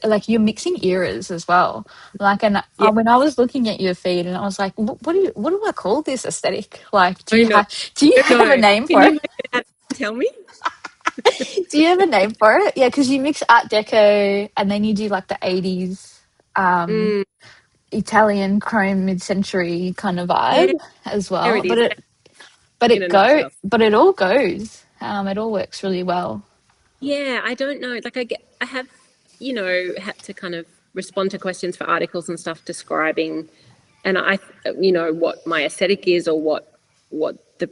like you're mixing eras as well. Like and yeah, when I was looking at your feed and I was like, what do I call this aesthetic? Like I know. do you I have a know. name Can for you it? make it out and tell me? Do you have a name for it? Yeah, because you mix Art Deco and then you do like the 80s Mm, Italian chrome mid-century kind of yeah, vibe as there well. it is. In a nutshell. But it all goes. It all works really well. Yeah, I don't know. Like I have, had to kind of respond to questions for articles and stuff describing, and what my aesthetic is or what the,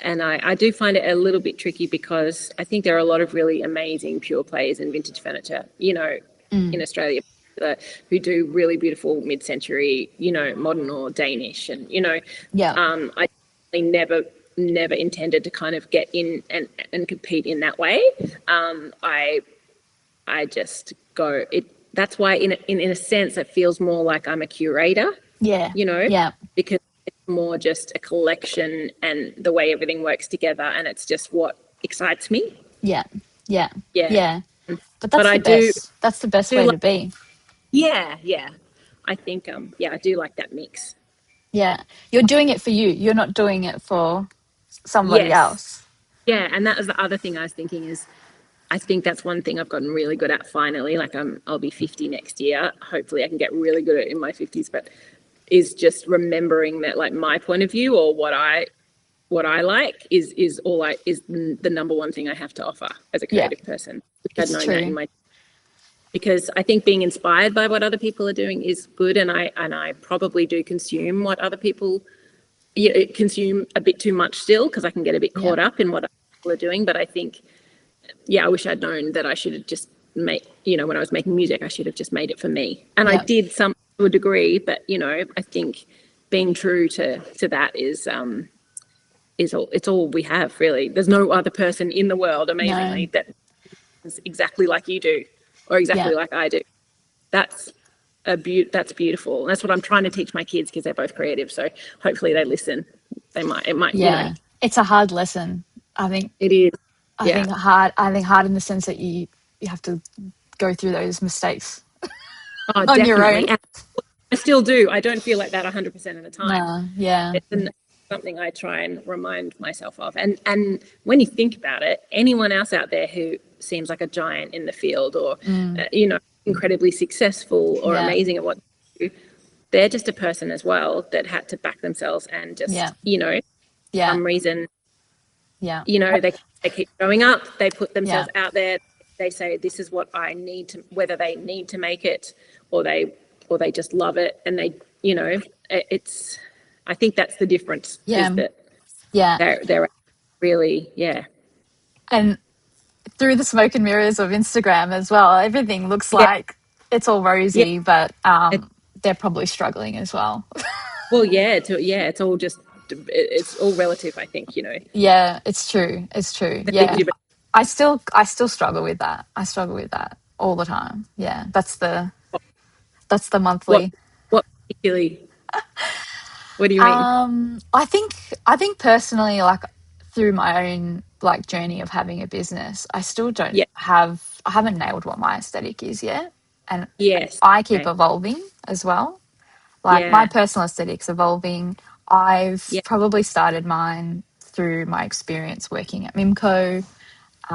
and I do find it a little bit tricky because I think there are a lot of really amazing pure plays in vintage furniture, in Australia, who do really beautiful mid-century, modern or Danish, and Yeah. I never never intended to kind of get in and compete in that way. I just go it. That's why, in a sense, it feels more like I'm a curator, Yeah. you know, Yeah. because it's more just a collection and the way everything works together, and it's just what excites me. Yeah. Yeah. Yeah, Yeah. But but that's I the do best. That's the best do way like to be. yeah. I think I do like that mix. Yeah. You're doing it for you. You're not doing it for somebody Yes, else. yeah, and that was the other thing I was thinking is I think that's one thing I've gotten really good at finally. Like I'll be 50 next year. Hopefully I can get really good at it in my 50s, but is just remembering that like my point of view or what I like is the number one thing I have to offer as a Yeah. creative person. I'd It's known that true. in my because I think being inspired by what other people are doing is good, and I probably do consume what other people consume a bit too much still because I can get a bit Yeah. caught up in what other people are doing. But I think I wish I'd known that I should have just made, when I was making music, I should have just made it for me. And I Yeah. did some to a degree, but I think being true to that is all. It's all we have, really. There's no other person in the world, No. amazingly, that is exactly like you do, or Yeah. exactly like I do. That's that's beautiful. And that's what I'm trying to teach my kids because they're both creative. So hopefully they listen. They might. It might. Yeah. It's a hard lesson. I think It is. I Yeah. think hard I think hard in the sense that you have to go through those mistakes Oh, on your definitely. own. And I still do. I don't feel like that 100% of the time. No. Yeah. It's something I try and remind myself of. And when you think about it, anyone else out there who seems like a giant in the field or, incredibly successful or Yeah. amazing at what they do, they're just a person as well that had to back themselves and Yeah. just, Yeah. some reason, Yeah. they keep showing up, they put Yeah. themselves out there, they say, this is what I need to, whether they need to make it or they just love it. And they, it's, I think that's the difference is Yeah. that Yeah. they're really, yeah. And through the smoke and mirrors of Instagram as well, everything looks Yeah. like it's all Yeah. rosy, but It, they're probably struggling as well. well, it's all just, it's all relative, I think, Yeah, it's true. It's true. the things Yeah. you, I still struggle with that. I struggle with that all the time. Yeah. That's the what, monthly. what particularly, what do you mean? I think personally, like through my own like journey of having a business, Yeah. I haven't nailed what my aesthetic is yet. And Yes. I keep Okay. evolving as well. Like my Yeah. personal aesthetic's evolving. I've Yeah. probably started mine through my experience working at Mimco,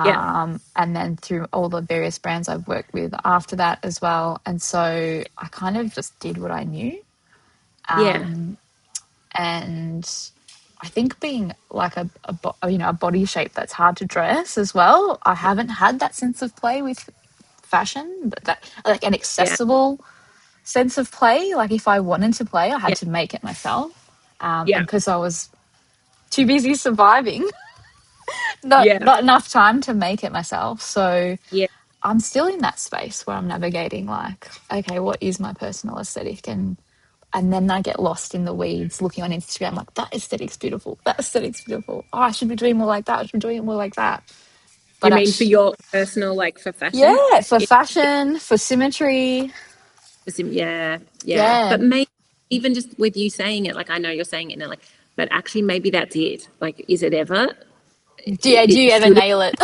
Yeah. and then through all the various brands I've worked with after that as well. And so I kind of just did what I knew. Yeah. And I think being like a body shape that's hard to dress as well. I haven't had that sense of play with fashion, but that like an Yeah. accessible sense of play. Like if I wanted to play, I had Yeah. to make it myself. And Yeah. because I was too busy surviving, not Yeah. not enough time to make it myself. So Yeah. I'm still in that space where I'm navigating like, okay, what is my personal aesthetic? And then I get lost in the weeds looking on Instagram like that aesthetic's beautiful. That aesthetic's beautiful. Oh, I should be doing more like that. I should be doing more like that. You But mean for your personal, like for fashion? yeah, for Yeah. fashion, for symmetry. Yeah. Yeah. Yeah. But maybe even just with you saying it, like I know you're saying it now, like, but actually maybe that's it. Like, is it ever? Do you ever Should nail it?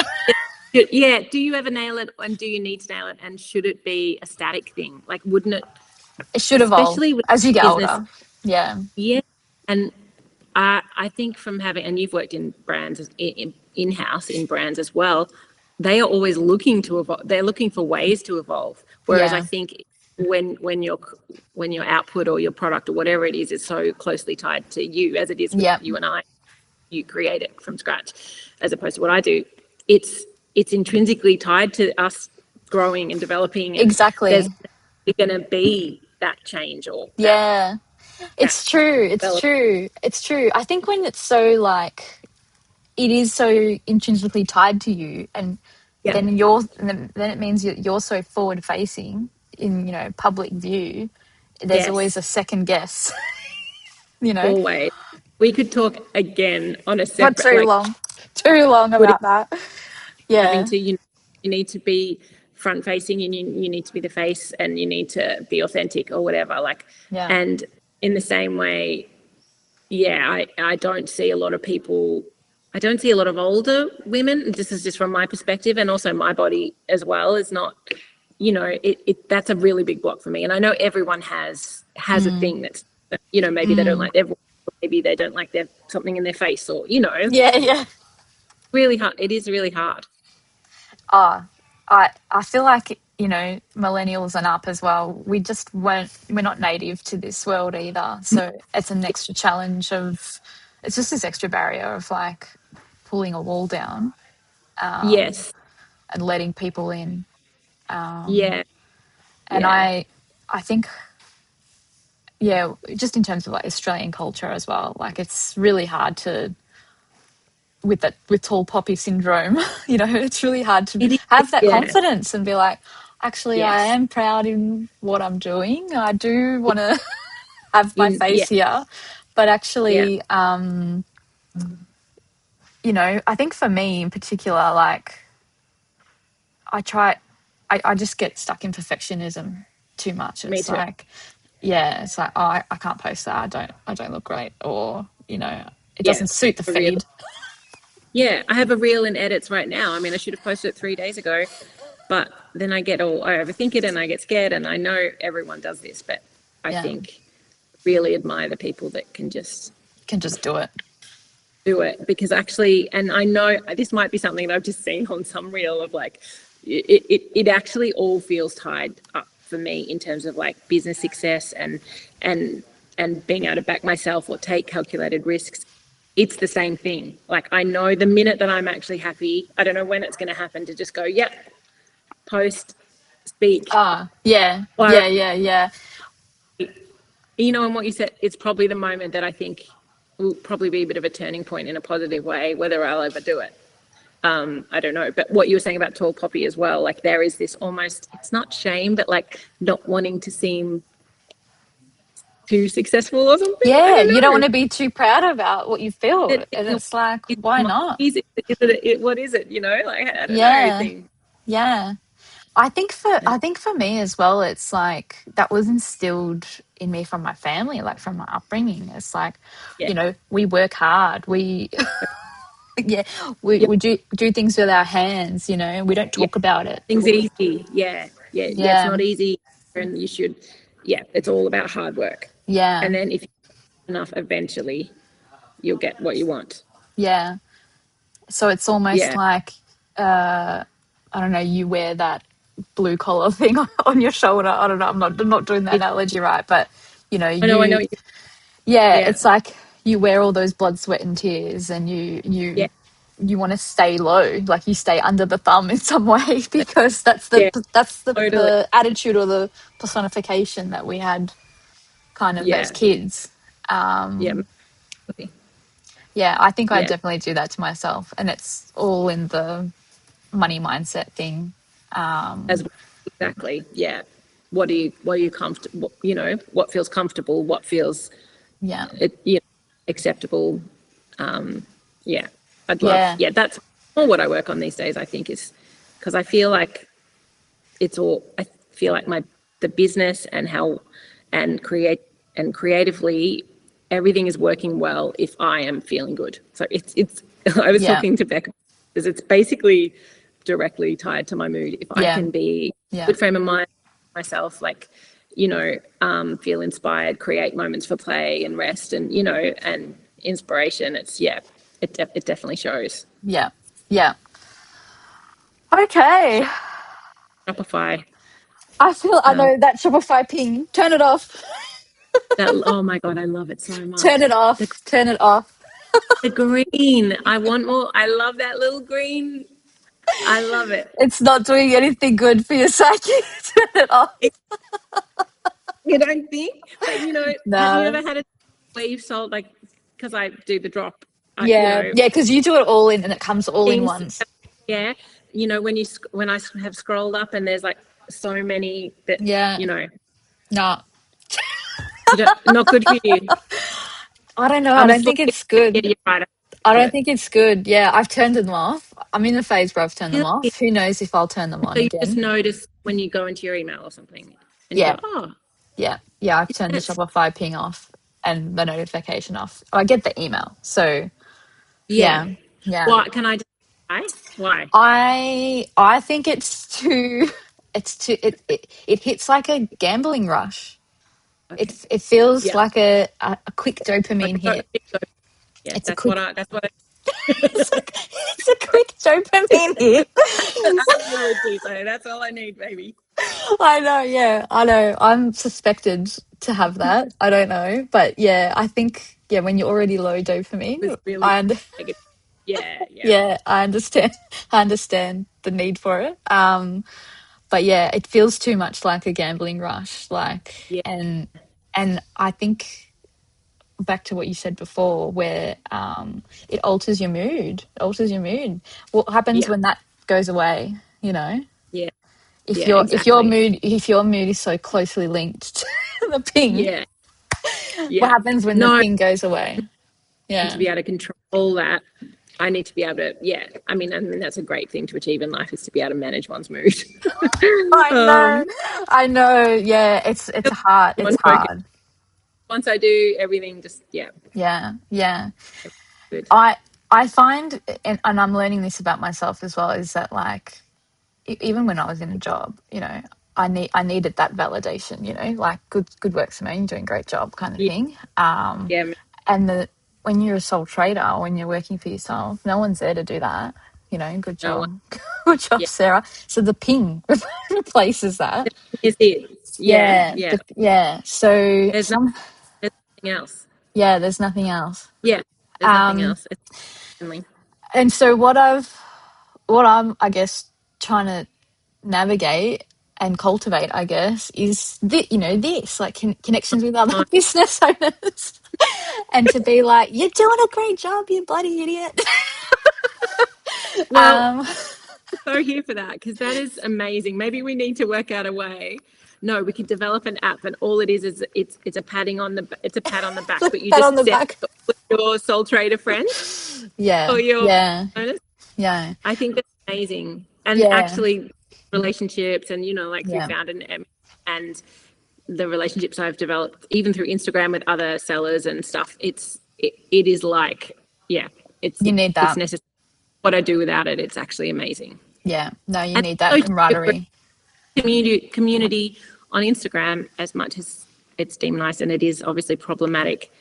yeah. Do you ever nail it, and do you need to nail it? And should it be a static thing? Like, wouldn't it? It should evolve Especially with as you get business. older. Yeah. Yeah. And I think from having, and you've worked in brands in-house in brands as well, they are always looking to evolve. They're looking for ways to evolve. Whereas I Yeah. think when your output or your product or whatever it is so closely tied to you as it is with Yeah. you and I, you create it from scratch, as opposed to what I do. It's intrinsically tied to us growing and developing, and there's Exactly. going to be that change or Yeah. that It's true. It's develop. true. It's true. I think when it's so like it is so intrinsically tied to you, and Yeah. then it means you're so forward facing in public view. There's always Yes. a second guess. you know Always. we could talk again on a Not separate, too like, long. Too long putting about that. having Yeah. to, you need to be front facing, and you need to be the face, and you need to be authentic or whatever. Like, Yeah. and in the same way, yeah, I don't see a lot of people. I don't see a lot of older women. This is just from my perspective, and also my body as well is not, that's a really big block for me. And I know everyone has a Mm. thing that's, maybe they don't Mm. like their voice, or maybe they don't like their something in their face, or Yeah, yeah. really hard. It is really hard. Oh, I feel like, millennials and up as well, we're not native to this world either. So it's an extra challenge it's just this extra barrier of like pulling a wall down, Yes. and letting people in. Yeah. And Yeah. I think, yeah, just in terms of like Australian culture as well, like it's really hard to, with tall poppy syndrome, it's really hard to It is. have that Yeah. confidence and be like, actually, I Yes. am proud in what I'm doing. I do want to have my Yeah. face here. But Yeah. actually, I think for me in particular, like I try, I just get stuck in perfectionism too much. Me It's too. like, yeah, it's like, oh, I can't post that. I don't look great, or it Yeah. doesn't suit the A real. feed. Yeah. I have a reel in edits right now. I mean, I should have posted it 3 days ago, but then I overthink it, and I get scared, and I know everyone does this, but I Yeah, think really admire the people that can just can just do it. do it, because actually, and I know this might be something that I've just seen on some reel of like, it actually all feels tied up for me in terms of like business success, and and being able to back myself or take calculated risks. It's the same thing. Like, I know the minute that I'm actually happy, I don't know when it's going to happen to just go, yep, post, speak, Ah, yeah, or, yeah, yeah, yeah, and what you said, it's probably the moment that I think will probably be a bit of a turning point in a positive way, whether I'll ever do it. I don't know. But what you were saying about tall poppy as well, like there is this almost, it's not shame, but like not wanting to seem too successful or something. I yeah. don't You don't want know. to be too proud about what you feel, and it's like, why not? What is it? Like, I don't know. Yeah, Thing. yeah. I think for me as well, it's like that was instilled in me from my family, like from my upbringing. It's like, Yeah. we work hard. We yeah, we Yeah. we do things with our hands. We don't Yeah. talk about it. Things easy. Yeah. Yeah. Yeah. It's Yeah, not easy. And you should, yeah, it's all about hard work. yeah, And then if you do enough, eventually you'll get what you want. yeah. So it's almost Yeah. like, I don't know. You wear that blue collar thing on your shoulder. I don't know. I'm not doing that It, analogy right, but I know. you, yeah, Yeah. it's like you wear all those blood, sweat, and tears, and you Yeah. you you want to stay low, like you stay under the thumb in some way, because that's the Yeah. that's the Totally. the attitude or the personification that we had kind of as Yeah. kids. Yeah. Yeah, I think I Yeah. definitely do that to myself, and it's all in the money mindset thing. As exactly. Yeah. What are you comfortable, what feels comfortable, what feels Yeah, acceptable. Um, yeah. yeah, That's more what I work on these days, I think, is because I feel like the business and how, and creatively, everything is working well if I am feeling good. So it's I was yeah, talking to Becca, because it's basically directly tied to my mood. If I yeah, can be yeah, good frame of mind myself, like, feel inspired, create moments for play and rest, and and inspiration, it definitely shows. yeah, yeah. Okay. Shopify. I um know that Shopify ping. Turn it off. that, oh my god, I love it so Turn much. it the, off. Turn it off. the green, I want more. I love that little green. I love it. It's not doing anything good for your psyche. Turn it off. You don't think? But have you No. ever had a where you've sold, like, because I do the drop, Yeah. Yeah, because you do it all in and it comes all in things, once. yeah, when I have scrolled up and there's like so many that Yeah. No. you don't, not good for you. I don't know. I I'm a don't slow. think it's Yeah, good. you're right. I I do don't it. think it's good. Yeah, I've turned them off. I'm in the phase where I've turned them Really? off. Who knows if I'll turn them on So you just again? notice when you go into your email or something, and you Yeah, go, "Oh, yeah. I've turned the that's Shopify ping off and the notification off. I get the email. So yeah." yeah, yeah. Why can I just why? Why? I think it's too it's too it hits like a gambling rush. Okay. It feels Yeah. like a quick Like dopamine hit. yeah, It's a that's what quick I. That's what I. it's a, it's a quick dopamine hit. I would do so. That's all I need, baby. I know, yeah, I know. I'm suspected to have that. I don't know, but yeah, I think yeah, when you're already low It was dopamine, really negative. Yeah. yeah, I understand. I understand the need for it. But yeah, it feels too much like a gambling rush. Like, Yeah. and I think back to what you said before, where it alters your mood. It alters your mood. What happens Yeah. when that goes away? You know, Yeah. if Yeah. Exactly. your mood is so closely linked to the ping, Yeah. what Yeah. happens when the No, ping goes away? to Yeah, be able to control that, I need to be able to, yeah. I mean, and that's a great thing to achieve in life is to be able to manage one's mood. I know, um, I know. Yeah, it's hard. It's one focus. hard. Once I do everything, just yeah, Yeah, yeah. good. I I find, and I'm learning this about myself as well, is that like even when I was in a job, I needed that validation, like good work, Simone, you're doing a great job, kind of Yeah, thing. yeah. And when you're a sole trader, or when you're working for yourself, no one's there to do that. Good No one. job, good job, Yeah, Sarah. So the ping replaces that. is it? Yeah, Yeah, yeah. yeah. So There's no, there's nothing else. yeah, there's nothing else. Yeah, there's nothing Um, else. It's only and so what I'm, I guess, trying to navigate and cultivate, I guess, is this like connections with other time. business owners, and to be like, you're doing a great job, you bloody idiot. Well, um, so here for that because that is amazing. Maybe we need to work out a way. No, we could develop an app, and all it is it's a patting on the it's a pat on the back, but you pat just on the send back. it with your sole trader friends Yeah, or your yeah, owners. yeah, I think that's amazing, and yeah, actually relationships, and like through yeah, Found and the relationships I've developed, even through Instagram with other sellers and stuff. It is like yeah, you need it's that. necessary. What I do without it, it's actually amazing. Yeah, no, you And need that also camaraderie. community on Instagram, as much as it's demonized and it is obviously problematic,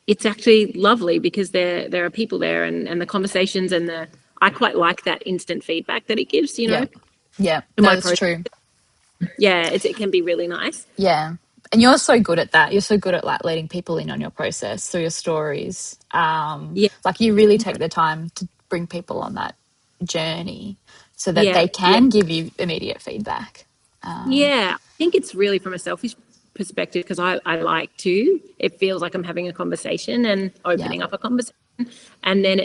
it's actually lovely because there are people there and the conversations and the I quite like that instant feedback that it gives, Yeah, yeah, to no, my that's process. true. Yeah, it can be really nice. Yeah. And you're so good at that. You're so good at like letting people in on your process through your stories. Yeah, Like you really take the time to bring people on that journey so that yeah, they yeah. can give you immediate feedback. Yeah, I think it's really from a selfish perspective because I like to. It feels like I'm having a conversation and Yeah. opening up a conversation, and then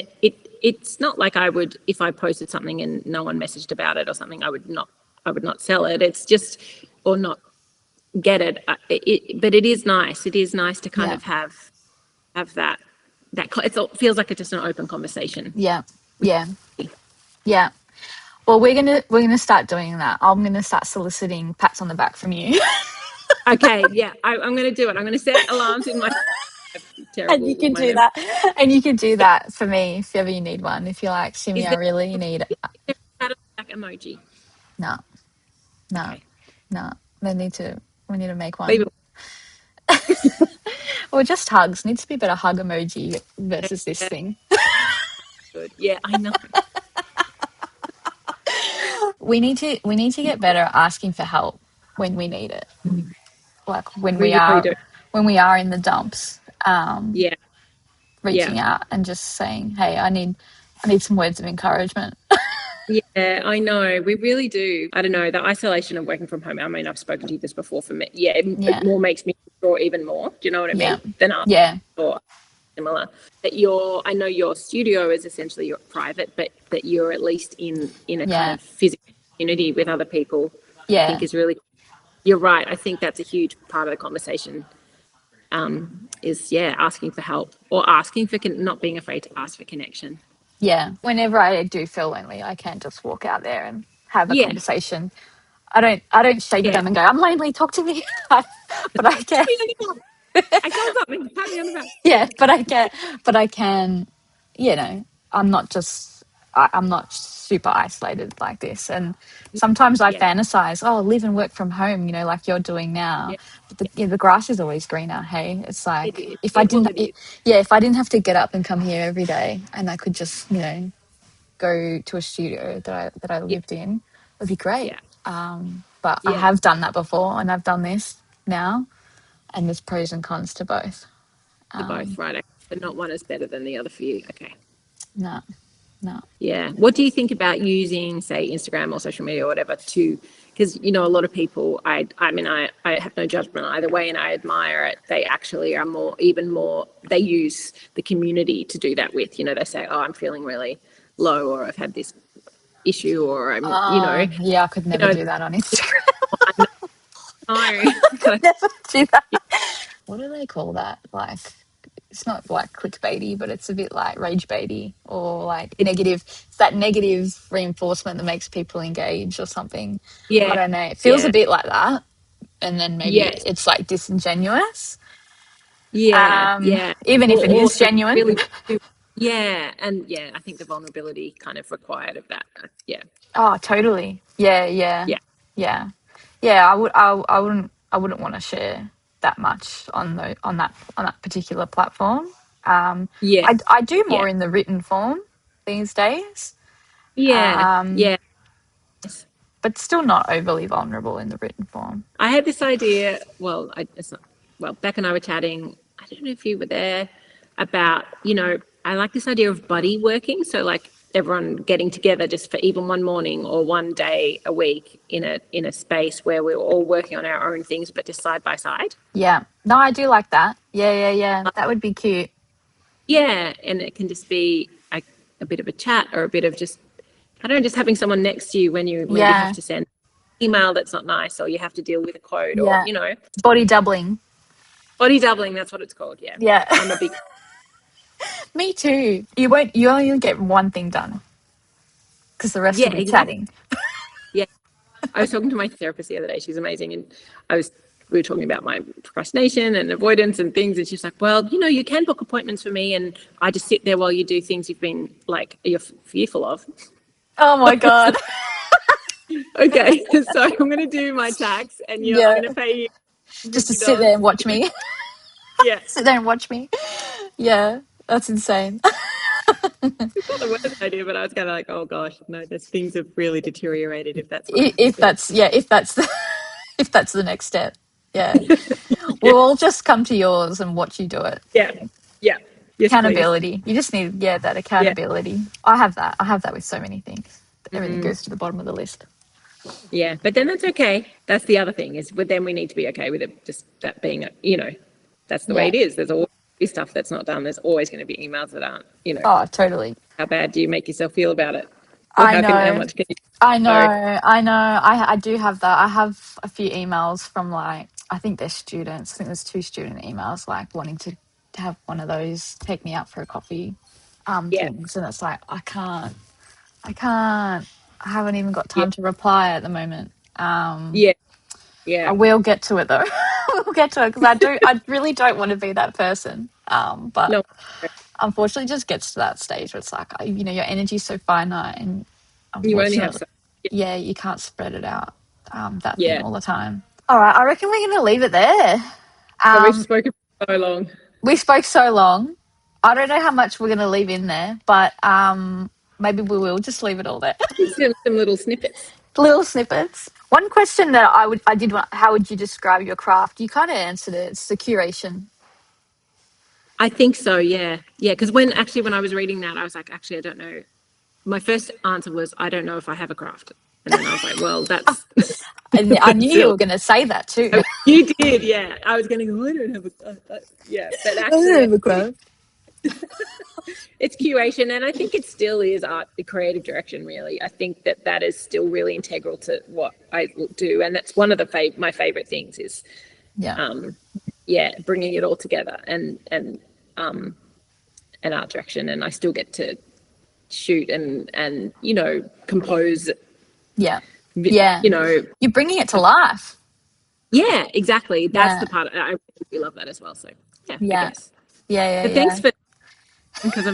it's not like I would if I posted something and no one messaged about it or something. I would not sell it. It's just or not get it. But it is nice. It is nice to kind Yeah. of have that. It feels like it's just an open conversation. Yeah. Yeah. Yeah. Well, we're gonna start doing that. I'm gonna start soliciting pats on the back from you. Okay, yeah, I'm going to do it. I'm going to set alarms in my And you terrible can my do mem- that. And you can do that for me if ever you need one. If you're like, Shimmy, Is I there, really need it. is there a back emoji? No, no, Okay, no. We need to make leave one. it. Or just hugs. Needs to be a better hug emoji versus this Yeah, thing. good. Yeah, I know. We need to get better at asking for help when we need it. Like when We we really are do. when we are in the dumps, Yeah, yeah, reaching out and just saying, "Hey, I need some words of encouragement." yeah. I know. We really do. I don't know. The isolation of working from home. I mean, I've spoken to you this before. For me, yeah, it Yeah, more makes me draw even more. Do you know what I yeah, mean? Than us yeah, or similar. I know your studio is essentially your private, but that you're at least in a kind yeah, of physical community with other people. I think yeah, is really. You're right. I think that's a huge part of the conversation is asking for help or asking for not being afraid to ask for connection. Yeah. Whenever I do feel lonely, I can just walk out there and have a Yeah, conversation. I don't say to yeah. them and go, I'm lonely, talk to me. But I can. Pat me on the back. I found something. Pat me on the back. Yeah, but I can, you know, I'm not just, I'm not super isolated like this. And sometimes I Yeah, fantasize, oh, live and work from home, like you're doing now. yeah. But the grass is always greener. Hey, it's It like is. if I Well, didn't, it is. yeah, if I didn't have to get up and come here every day, and I could just, go to a studio that I Yeah, lived in, it would be great. yeah, But I yeah. have done that before, and I've done this now, and there's pros and cons to both. The both, right? But not one is better than the other for you. Okay. No, no. Yeah. What do you think about using, say, Instagram or social media or whatever to, because, a lot of people, I mean, I have no judgment either way and I admire it. They actually are even more, they use the community to do that with, they say, oh, I'm feeling really low or I've had this issue or I'm, Yeah, I could you never know, do that on Instagram. I know. Could never do that. What do they call that? Like, it's not like clickbaity, but it's a bit like rage baity or like It, negative. It's that negative reinforcement that makes people engage or something. I yeah, don't know. It feels a yeah, bit like that. And then maybe yes, it's like disingenuous, yeah, yeah. even if it Or is genuine. really, yeah, and yeah, I think the vulnerability kind of required of that. Yeah, Oh, totally. Yeah, yeah, yeah, yeah, yeah. I wouldn't want to share that much on that particular platform. yeah, I do yeah, more in the written form these days, yeah, yeah. but still not overly vulnerable in the written form. I had this idea. Well, it's not. Well, Beck and I were chatting. I don't know if you were there about. I like this idea of buddy working. So like everyone getting together just for even one morning or one day a week in a space where we're all working on our own things, but just side by side. Yeah, no, I do like that. Yeah, yeah, yeah. That would be cute. Yeah, and it can just be a bit of a chat or a bit of just I don't know, just having someone next to you when you maybe have Yeah, to send an email that's not nice or you have to deal with a code or yeah. Body doubling. body doubling. That's what it's called. Yeah, Yeah, I'm a big me too. You won't. You only get one thing done because the rest will yeah be exactly chatting. yeah. I was talking to my therapist the other day. She's amazing, and we were talking about my procrastination and avoidance and things, and she's like, "Well, you can book appointments for me, and I just sit there while you do things you've been like you're fearful of." Oh my god. Okay, so I'm going to do my tax, and I'm Yeah, going to pay you just to fifty sit there dollars. and watch me. Yeah, Sit there and watch me. Yeah, that's insane. it's not the worst idea, but I was kind of like, "Oh gosh, no, those things have really deteriorated if that's what happens If to me." that's yeah, if that's the, if that's the next step. Yeah, we'll all just come to yours and watch you do it. Yeah, yeah, yes, please. Accountability. You just need that Yeah. accountability. I have that with so many things. Everything goes to the bottom of the list. Yeah, but then that's okay. That's the other thing is, but then we need to be okay with it. Just that being, that's the way Yeah. it is. There's always stuff that's not done. There's always going to be emails that aren't. Oh, totally. How bad do you make yourself feel about it, or I how know. much can you? I know. Know? I know. I do have that. I have a few emails from like I think they're students. I think there's two student emails like wanting to have one of those take me out for a coffee Yeah, things, and it's like I can't. I haven't even got yeah, time to reply at the moment. yeah, I yeah. will get to it though. We'll get to it because I really don't want to be that person. But No, unfortunately, it just gets to that stage where it's like, your energy's so finite, and you only have unfortunately, so. yeah, you can't spread it out that thin Yeah, all the time. All right, I reckon we're going to leave it there. but we've Um, spoken for so long. we spoke so long. I don't know how much we're going to leave in there, but maybe we will just leave it all there. Some little snippets. Little snippets. One question that I did want, how would you describe your craft? You kind of answered it. It's the curation. I think so. Yeah, yeah. Because when I was reading that, I was like, actually, I don't know. My first answer was, I don't know if I have a craft, and then I was like, well, that's I knew that's you silly. were going to say that too. You did, yeah. I was going to go, I don't have yeah. But I don't actually, have a craft. it's curation, and I think it still is art, the creative direction. Really, I think that is still really integral to what I do, and that's one of my favorite things is Yeah. yeah, bringing it all together and art direction, and I still get to shoot and compose, Yeah. Yeah. you know, You're bringing it to life. yeah, exactly. That's Yeah. the part I really love that as well. So yeah, I Yeah. guess. Yeah. But Yeah. thanks for, because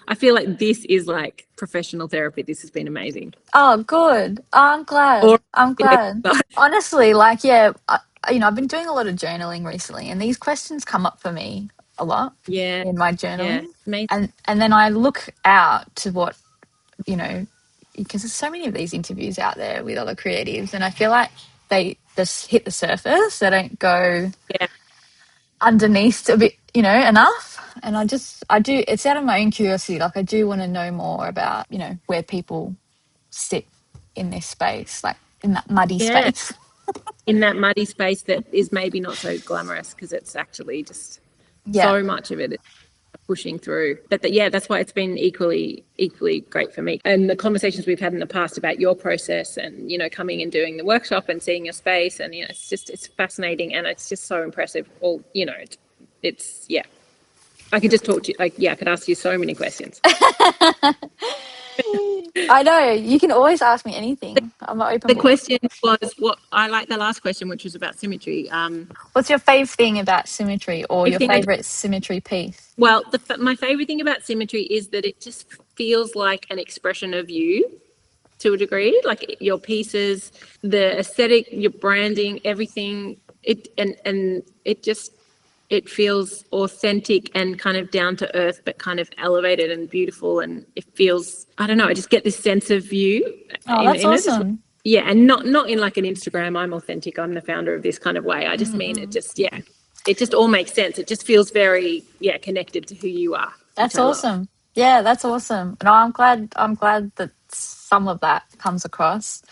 I feel like this is like professional therapy. This has been amazing. Oh, good. Oh, I'm glad. Or I'm glad. Honestly, like, yeah, I've been doing a lot of journaling recently, and these questions come up for me a lot yeah, in my yeah, journaling. amazing. And then I look out to what, you know, because there's so many of these interviews out there with other creatives, and I feel like they just hit the surface. They don't go Yeah, underneath a bit, enough. And I do, it's out of my own curiosity. Like, I do want to know more about, where people sit in this space, like in that muddy yeah. space. In that muddy space that is maybe not so glamorous, because it's actually just Yeah. so much of it is pushing through. But yeah, that's why it's been equally great for me. And the conversations we've had in the past about your process, and coming and doing the workshop and seeing your space, and it's fascinating, and it's just so impressive. All it's yeah. I could just talk to you. Like, yeah, I could ask you so many questions. I know. You can always ask me anything. I'm an open The book. question was, what I like the last question, which was about symmetry. What's your fave thing about symmetry, or your Thing I favorite symmetry piece? Well, my favorite thing about symmetry is that it just feels like an expression of you to a degree, like your pieces, the aesthetic, your branding, everything. And it feels authentic and kind of down to earth, but kind of elevated and beautiful. And it feels, I don't know, I just get this sense of you Oh, in that's it. Just, awesome. yeah, and not in like an Instagram, I'm authentic, I'm the founder of this kind of way. I just mean it Mm-mm. just, yeah, it just all makes sense. It just feels very, yeah, connected to who you are, which That's I love. awesome. Yeah, that's awesome. No, I'm glad. I'm glad that some of that comes across,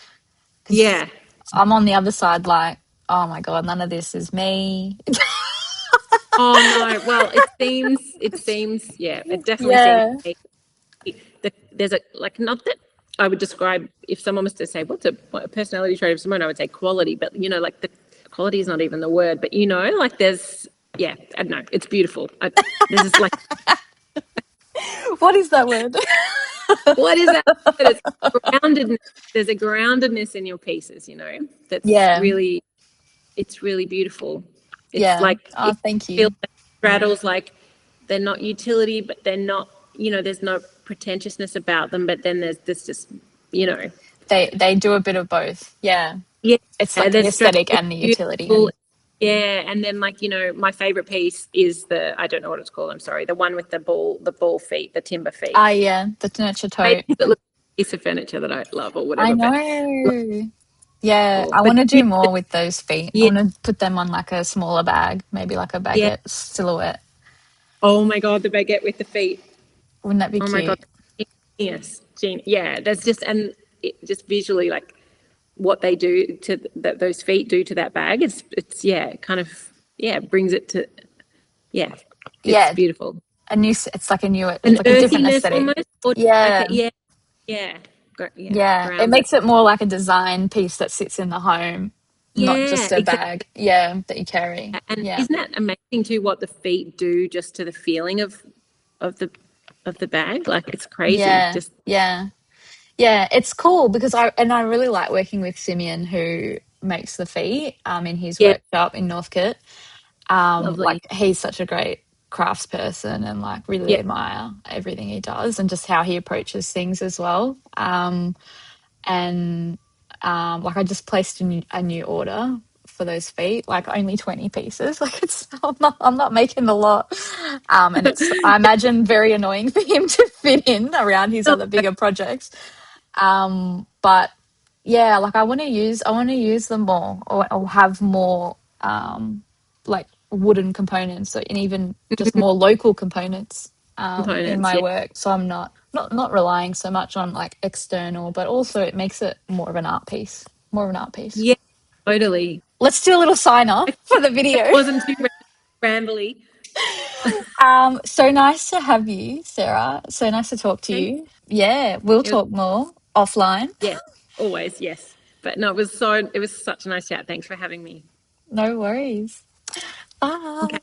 because Yeah. I'm on the other side. Like, oh my god, none of this is me. Oh no. Well, it seems, yeah, it definitely seems Yeah. that there's a, like, not that I would describe, if someone was to say, what a personality trait of Simone, I would say quality, but like the quality is not even the word, but like there's, yeah, I don't know, it's beautiful. There's this like, What is that word? what is that? It's groundedness. There's a groundedness in your pieces, that's Yeah. really, it's really beautiful. It's Yeah. like, Oh, it thank feels you. like straddles, like they're not utility, but they're not, there's no pretentiousness about them, but then there's this just, you know, They do a bit of both. Yeah. yeah, It's like the there's aesthetic straddles and the utility. beautiful. Yeah, and then like, my favorite piece is I don't know what it's called, I'm sorry, the one with the ball feet, the timber feet. Ah, yeah, the nurture Maybe tote. it looks like a piece of furniture that I love or I whatever, but know. Yeah, I but want to do more with those feet. I yeah, want to put them on like a smaller bag, maybe like a yeah. baguette silhouette. Oh my God, the baguette with the feet. Wouldn't that be Oh my God, cute? genius, yeah. There's just, and it just visually, like what they do to those feet do to that bag. It's yeah, kind of, yeah, brings it to, yeah, it's Yeah, beautiful. it's like a new, it's An like a different earthiness aesthetic. almost, or Yeah, okay, yeah, yeah, yeah, yeah. It grounds it. makes it more like a design piece that sits in the home, not Yeah, just a exactly. bag. Yeah, that you carry. And Yeah, isn't that amazing too? What the feet do just to the feeling of the of the bag? Like, it's crazy. yeah, Just yeah. Yeah, it's cool because I really like working with Simeon, who makes the feet in his yeah, workshop in Northcote. Like, lovely. he's such a great crafts person, and like really Yeah, admire everything he does and just how he approaches things as well. And like, I just placed a new order for those feet, like only 20 pieces. Like, I'm not making a lot. And it's, I imagine, very annoying for him to fit in around his other bigger projects. But yeah, like, I want to use them more, or have more like wooden components, so, and even just more local components in components. my Yeah, work, so I'm not relying so much on like external, but also it makes it more of an art piece. yeah, totally. Let's do a little sign off for the That video. wasn't too rambly. So nice to have you, Sarah. So nice to talk to Thanks. you. Yeah, we'll It was, talk more offline. yes, always, yes. But no, it was such a nice chat. Thanks for having me. No worries. Bye. Okay.